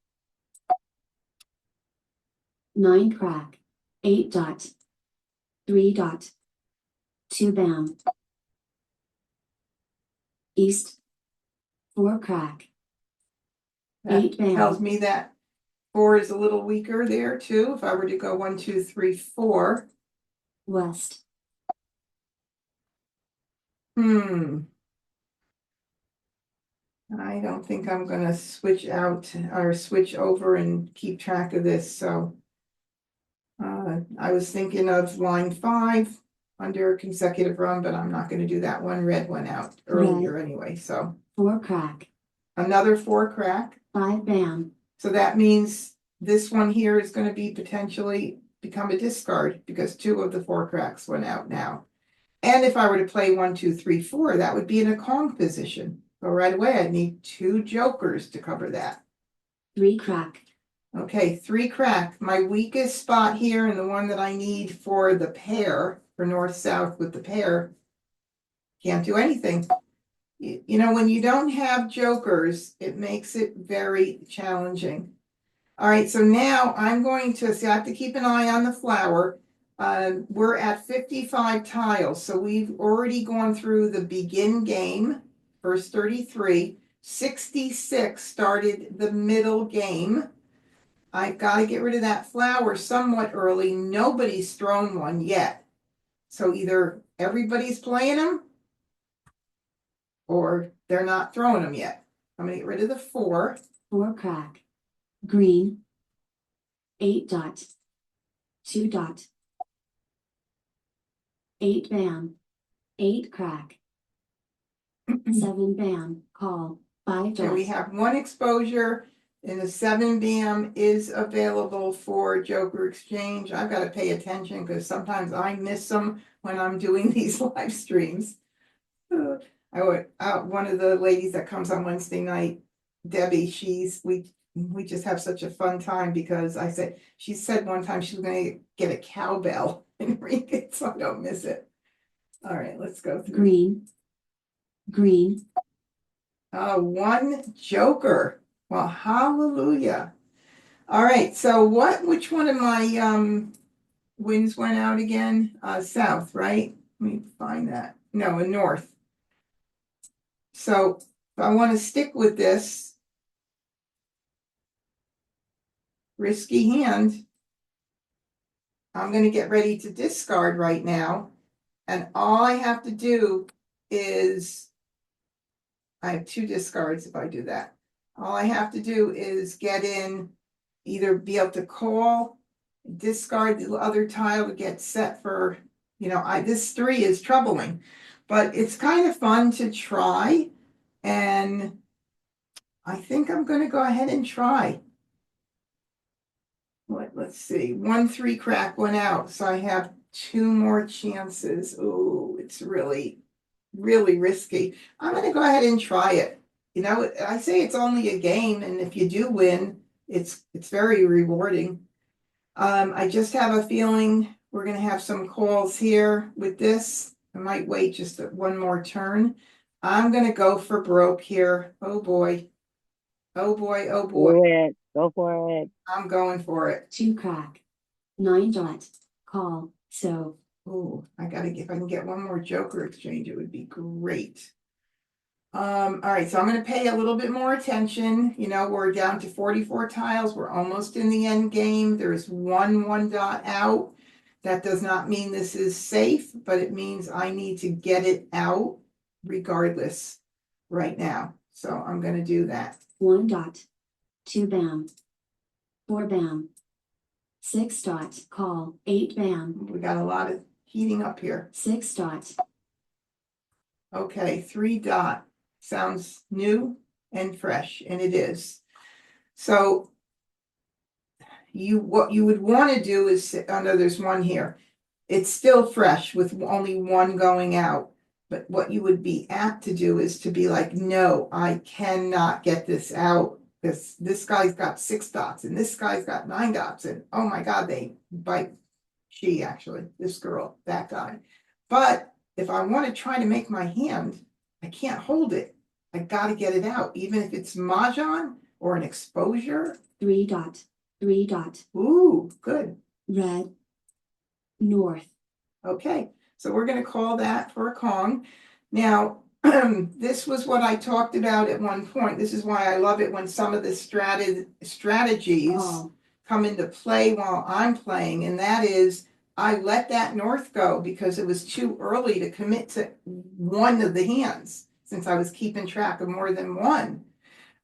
S4: 9 crack. 8 dot. 3 dot. 2 bam. East. 4 crack.
S1: That
S4: 8 bam.
S1: tells me that 4 is a little weaker there too. If I were to go 1, 2, 3, 4.
S4: West.
S1: I don't think I'm gonna switch out or switch over and keep track of this, so. I was thinking of line 5 under consecutive run, but I'm not gonna do that one. Red went out earlier anyway, so.
S4: 4 crack.
S1: Another 4 crack,
S4: 5 bam.
S1: so that means this one here is gonna be potentially become a discard because 2 of the 4 cracks went out now. And if I were to play 1, 2, 3, 4, that would be in a Kong position. So right away, I'd need 2 jokers to cover that.
S4: 3 crack.
S1: Okay, 3 crack. My weakest spot here and the one that I need for the pair, for north-south with the pair, can't do anything. You know, when you don't have jokers, it makes it very challenging. All right, so now I'm going to, I have to keep an eye on the flower. We're at 55 tiles, so we've already gone through the begin game, first 33. 66 started the middle game. I've got to get rid of that flower somewhat early. Nobody's thrown one yet. So either everybody's playing them or they're not throwing them yet. I'm going to get rid of the 4.
S4: 4 crack. Green. 8 dot. 2 dot. 8 bam. 8 crack. 7 bam. Call. 5
S1: Okay,
S4: dot.
S1: we have 1 exposure and the 7 bam is available for Joker Exchange. I've got to pay attention because sometimes I miss them when I'm doing these live streams. One of the ladies that comes on Wednesday night, Debbie, we just have such a fun time because she said one time she was going to get a cowbell and ring it so I don't miss it. All right, let's go through.
S4: Green. Green.
S1: 1 joker. Well, hallelujah. All right, so which one of my winds went out again? South, right? Let me find that. No, in north. So if I want to stick with this risky hand, I'm going to get ready to discard right now. And all I have to do is, I have 2 discards if I do that. All I have to do is get in, either be able to call, discard the other tile to get set for You know, this 3 is troubling, but it's kind of fun to try. And I think I'm gonna go ahead and try. Let's see, 1 3 crack went out, so I have 2 more chances. Ooh, it's really, really risky. I'm gonna go ahead and try it. You know, I say it's only a game, and if you do win, it's very rewarding. I just have a feeling we're gonna have some calls here with this. I might wait just one more turn. I'm gonna go for broke here. Oh boy. Oh boy, oh boy.
S5: Do it. Go for it.
S1: I'm going for it.
S4: 2 crack. 9 dot. Call. So.
S1: Ooh, if I can get one more joker exchange, it would be great. All right, so I'm gonna pay a little bit more attention. You know, we're down to 44 tiles. We're almost in the end game. There's one dot out. That does not mean this is safe, but it means I need to get it out regardless right now. So I'm gonna do that.
S4: 1 dot. 2 bam. 4 bam. 6 dot. Call. 8 bam.
S1: We got a lot of heating up here.
S4: 6 dot.
S1: Okay, 3 dot. Sounds new and fresh, and it is. So what you would want to do is, oh no, there's one here. It's still fresh with only 1 going out. But what you would be apt to do is to be like, no, I cannot get this out. This guy's got 6 dots and this guy's got 9 dots. And oh my God, they bite. She actually, this girl, that guy. But if I want to try to make my hand, I can't hold it. I got to get it out, even if it's Mahjong or an exposure.
S4: 3 dot. 3 dot.
S1: Ooh, good.
S4: Red. North.
S1: Okay, so we're going to call that for a Kong. Now, this was what I talked about at one point. This is why I love it when some of the strategies
S4: Call.
S1: come into play while I'm playing, and that is I let that north go because it was too early to commit to one of the hands since I was keeping track of more than one.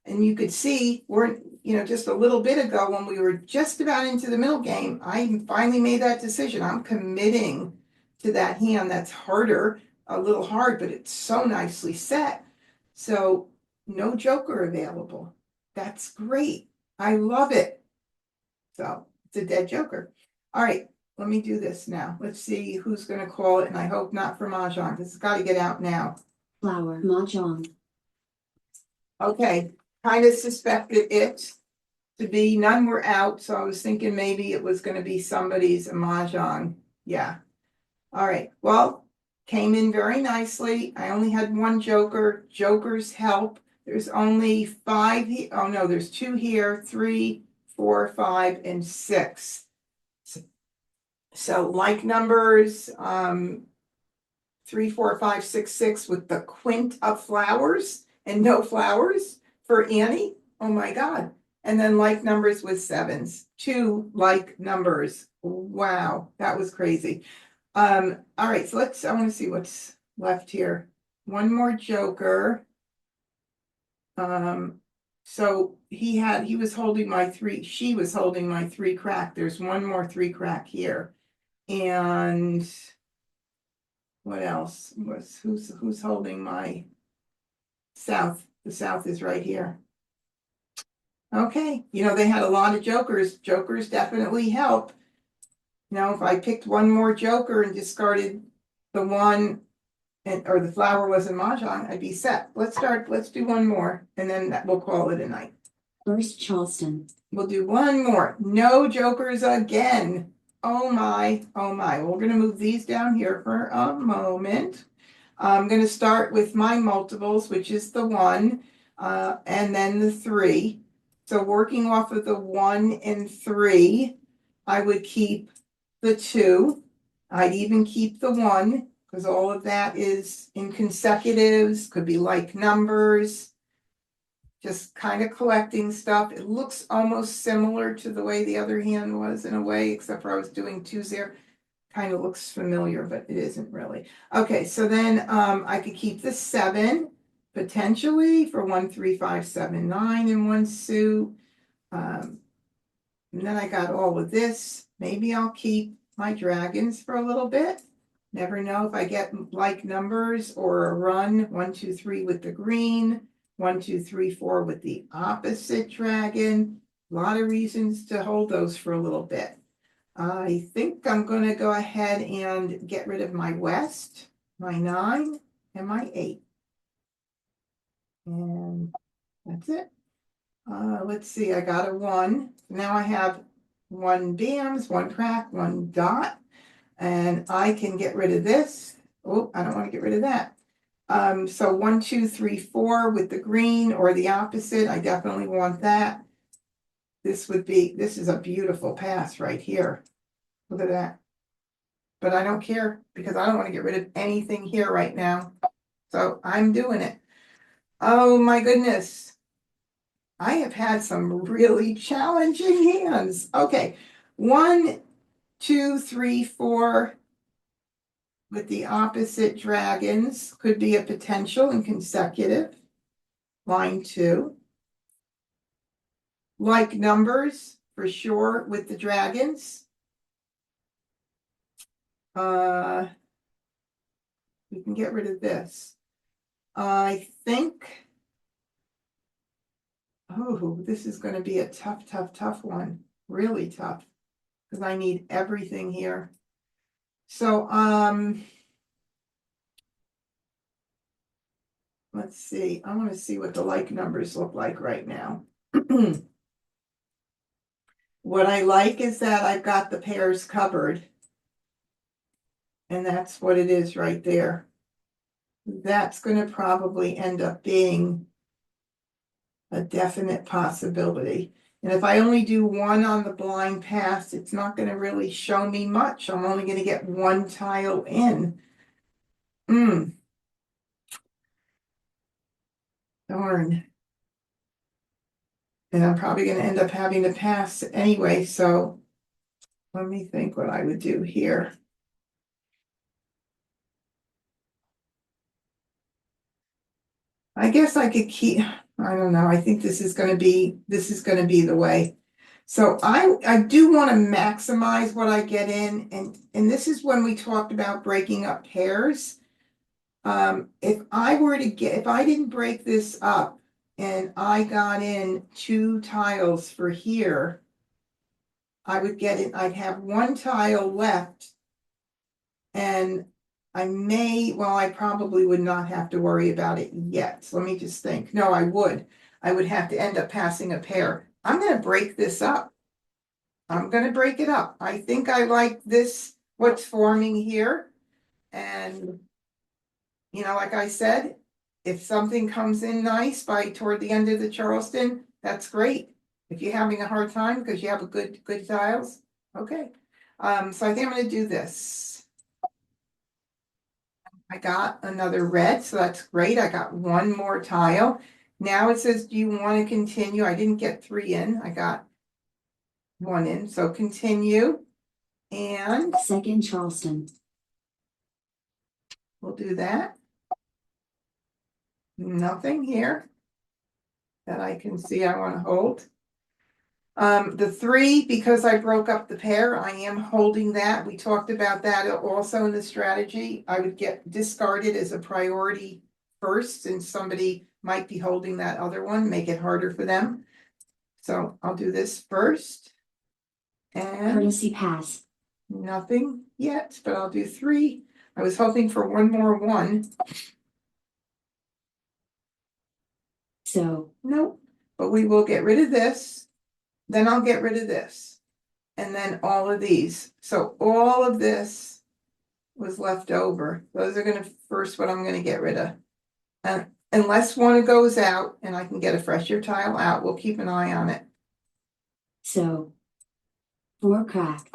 S1: And you could see we're, you know, just a little bit ago when we were just about into the middle game, I finally made that decision. I'm committing to that hand that's harder, a little hard, but it's so nicely set. So no joker available. That's great. I love it. So it's a dead joker. All right, let me do this now. Let's see who's going to call it, and I hope not for Mah Jongg because it's got to get out now.
S4: Flower. Mah Jongg.
S1: Okay, kind of suspected it to be. None were out, so I was thinking maybe it was going to be somebody's Mah Jongg. Yeah. All right. Well, came in very nicely. I only had 1 joker. Jokers help. There's only 5. Oh no, there's 2 here. 3, 4, 5, and 6. So like numbers, 3, 4, 5, 6, 6 with the quint of flowers and no flowers for Annie. Oh my God. And then like numbers with 7s, 2 like numbers. Wow, that was crazy. All right, so I want to see what's left here. 1 more joker. So he was holding my 3, she was holding my 3 crack. There's 1 more 3 crack here. And what else who's holding my south? The south is right here. Okay, you know, they had a lot of jokers. Jokers definitely help. Now, if I picked 1 more joker and discarded the one or the flower wasn't Mah Jongg, I'd be set. Let's do 1 more, and then we'll call it a night.
S4: First Charleston.
S1: We'll do 1 more. No jokers again. Oh my, oh my. We're gonna move these down here for a moment. I'm gonna start with my multiples, which is the 1, and then the 3. So working off of the 1 and 3, I would keep the 2. I'd even keep the 1 because all of that is in consecutives, could be like numbers, just kind of collecting stuff. It looks almost similar to the way the other hand was in a way, except for I was doing 2s there. Kind of looks familiar, but it isn't really. Okay, so then I could keep the 7 potentially for 1, 3, 5, 7, 9 in 1 suit. And then I got all of this. Maybe I'll keep my dragons for a little bit. Never know if I get like numbers or a run, 1, 2, 3 with the green, 1, 2, 3, 4 with the opposite dragon. A lot of reasons to hold those for a little bit. I think I'm gonna go ahead and get rid of my west, my 9, and my 8. And that's it. Let's see, I got a 1. Now I have 1 bams, 1 crack, 1 dot. And I can get rid of this. Oh, I don't want to get rid of that. So 1, 2, 3, 4 with the green or the opposite. I definitely want that. This is a beautiful pass right here. Look at that. But I don't care because I don't want to get rid of anything here right now. So I'm doing it. Oh my goodness. I have had some really challenging hands. Okay. 1, 2, 3, 4 with the opposite dragons could be a potential and consecutive. Line 2. Like numbers for sure with the dragons. We can get rid of this. I think, oh, this is going to be a tough one. Really tough. Because I need everything here. So, let's see. I want to see what the like numbers look like right now. What I like is that I've got the pairs covered. And that's what it is right there. That's going to probably end up being a definite possibility. And if I only do 1 on the blind pass, it's not going to really show me much. I'm only going to get 1 tile in. Darn. And I'm probably going to end up having to pass anyway. So let me think what I would do here. I guess I could keep, I don't know. I think this is going to be the way. So I do want to maximize what I get in, and this is when we talked about breaking up pairs. If I didn't break this up and I got in 2 tiles for here, I'd have 1 tile left, and I probably would not have to worry about it yet. So let me just think. No, I would have to end up passing a pair. I'm going to break this up. I'm going to break it up. I think I like this, what's forming here. And, like I said, if something comes in nice toward the end of the Charleston, that's great. If you're having a hard time because you have a good tiles, okay. So I think I'm going to do this. I got another red, so that's great. I got 1 more tile. Now it says, do you want to continue? I didn't get 3 in. I got 1 in, so continue. And
S4: Second Charleston.
S1: we'll do that. Nothing here that I can see I want to hold. The 3, because I broke up the pair, I am holding that. We talked about that also in the strategy. I would get discarded as a priority first, and somebody might be holding that other one, make it harder for them. So I'll do this first. And
S4: Courtesy pass.
S1: nothing yet, but I'll do 3. I was hoping for 1 more 1.
S4: So
S1: Nope, but we will get rid of this. Then I'll get rid of this. And then all of these. So all of this was left over. Those are going to first what I'm going to get rid of. And unless one goes out and I can get a fresher tile out, we'll keep an eye on it.
S4: so 4 crack.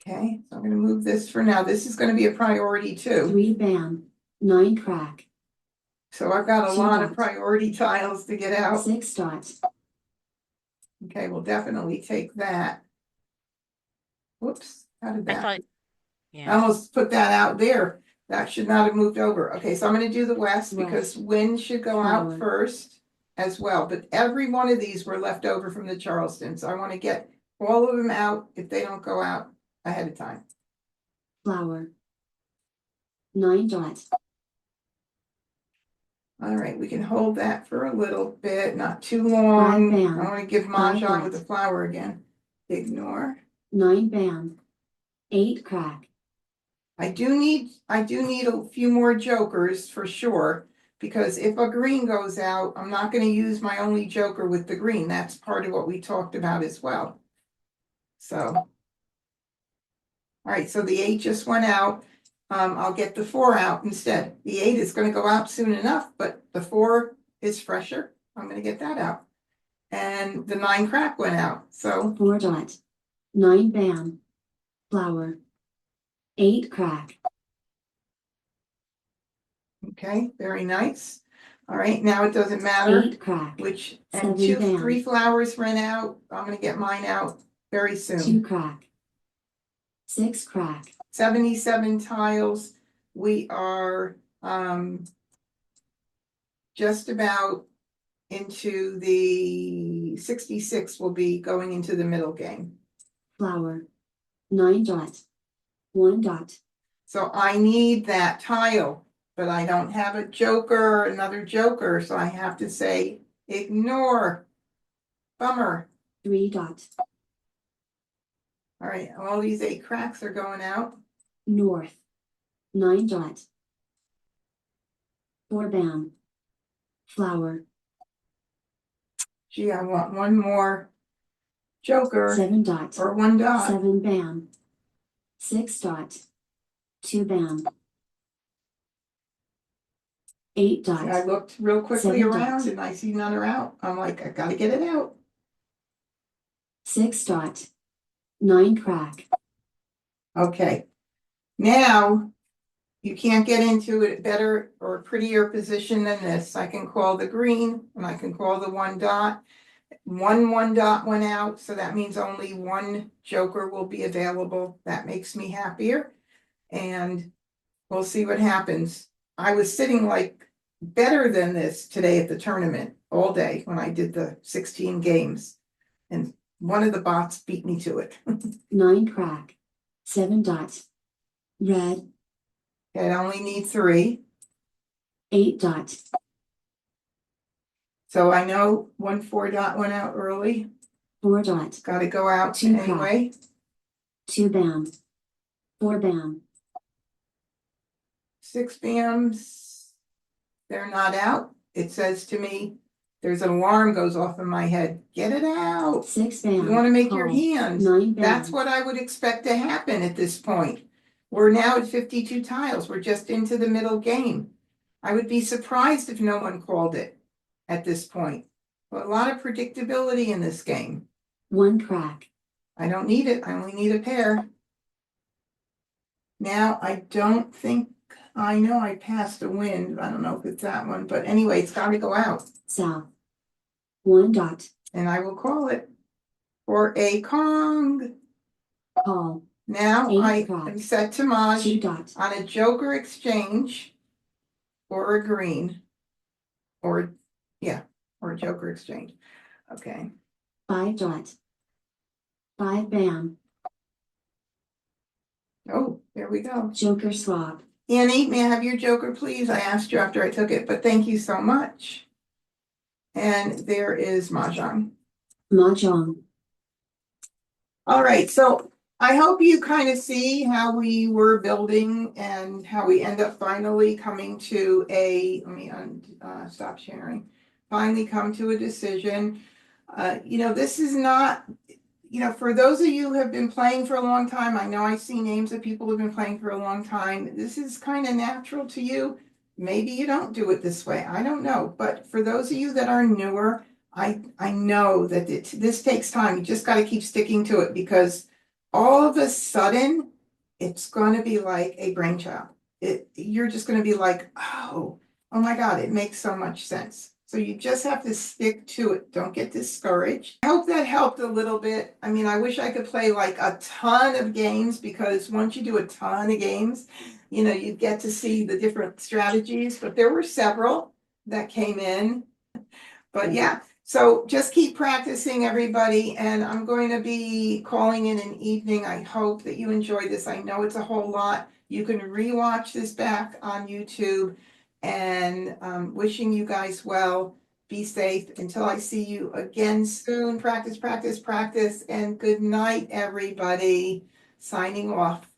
S1: Okay, so I'm going to move this for now. This is going to be a priority too.
S4: 3 bam. 9 crack.
S1: So I've got a
S4: 2
S1: lot of
S4: dots.
S1: priority tiles to get out.
S4: 6 dots.
S1: Okay, we'll definitely take that. Whoops, how did
S5: I
S1: that?
S5: thought,
S1: I
S5: yeah,
S1: almost put that out there. That should not have moved over. Okay, so I'm going to do the west because wind should go out
S4: Forward.
S1: first as well. But every one of these were left over from the Charleston. So I want to get all of them out if they don't go out ahead of time.
S4: flower. 9 dot.
S1: All right, we can hold that for a little bit, not too long.
S4: bam.
S1: I want to give Mah
S4: 5
S1: Jongg with
S4: dot.
S1: the flower again. Ignore.
S4: 9 bam. 8 crack.
S1: I do need a few more jokers for sure, because if a green goes out, I'm not gonna use my only joker with the green. That's part of what we talked about as well. So. All right, so the 8 just went out. I'll get the 4 out instead. The 8 is gonna go out soon enough, but the 4 is fresher. I'm gonna get that out. And the 9 crack went out, so.
S4: 4 dot. 9 bam. Flower. 8 crack.
S1: Okay, very nice. All right, now it doesn't matter
S4: 8 crack.
S1: which,
S4: 7
S1: and 2,
S4: bam.
S1: 3 flowers ran out. I'm gonna get mine out very
S4: 2
S1: soon.
S4: crack. 6 crack.
S1: 77 tiles. We are just about into the 66 will be going into the middle game.
S4: Flower. 9 dot. 1 dot.
S1: So I need that tile, but I don't have a joker, another joker, so I have to say ignore. Bummer.
S4: 3 dot.
S1: All right, all these 8 cracks are going out.
S4: North. 9 dot. 4 bam. Flower.
S1: Gee, I want one more joker
S4: 7 dot.
S1: or 1 dot.
S4: 7 bam. 6 dot. 2 bam. 8
S1: See, I
S4: dot.
S1: looked real quickly
S4: 7
S1: around
S4: dots.
S1: and I see none are out. I'm like, I gotta get it out.
S4: 6 dot. 9 crack.
S1: Okay. Now, you can't get into a better or prettier position than this. I can call the green and I can call the 1 dot. 1 dot went out, so that means only 1 joker will be available. That makes me happier. And we'll see what happens. I was sitting like better than this today at the tournament all day when I did the 16 games. And one of the bots beat me to it.
S4: 9 crack. 7 dot. Red.
S1: I only need 3.
S4: 8 dot.
S1: So I know 1 4 dot went out early.
S4: 4 dot.
S1: Gotta go out
S4: 2
S1: anyway.
S4: 2 bam. 4 bam.
S1: 6 bams. They're not out. It says to me, there's an alarm goes off in my head. Get it out.
S4: 6 bam.
S1: You want to make your
S4: Call.
S1: hands.
S4: 9 bam.
S1: That's what I would expect to happen at this point. We're now at 52 tiles. We're just into the middle game. I would be surprised if no one called it at this point. But a lot of predictability in this game.
S4: 1 crack.
S1: I don't need it. I only need a pair. Now, I don't think, I know I passed a wind. I don't know if it's that one, but anyway, it's got to go out.
S4: South. 1 dot.
S1: And I will call it for a Kong.
S4: Call.
S1: Now
S4: 8
S1: I
S4: crack.
S1: am set to Maj
S4: 2 dot.
S1: on a joker exchange or a green or, yeah, or a joker exchange. Okay.
S4: 5 dot. 5 bam.
S1: Oh, there we go.
S4: Joker swap.
S1: Annie, may I have your joker, please? I asked you after I took it, but thank you so much. And there is Mah Jongg.
S4: Mah Jongg.
S1: All right, so I hope you kind of see how we were building and how we end up finally coming to a, let me stop sharing, finally come to a decision. This is not, for those of you who have been playing for a long time, I know I see names of people who've been playing for a long time. This is kind of natural to you. Maybe you don't do it this way. I don't know. But for those of you that are newer, I know that this takes time. You just got to keep sticking to it, because all of a sudden it's going to be like a brainchild. You're just going to be like, oh my God, it makes so much sense. So you just have to stick to it. Don't get discouraged. I hope that helped a little bit. I mean, I wish I could play like a ton of games, because once you do a ton of games, you get to see the different strategies. But there were several that came in. But yeah, So just keep practicing, everybody, and I'm going to be calling in an evening. I hope that you enjoyed this. I know it's a whole lot. You can rewatch this back on YouTube, and wishing you guys well. Be safe until I see you again soon. Practice, practice, practice, and good night, everybody. Signing off.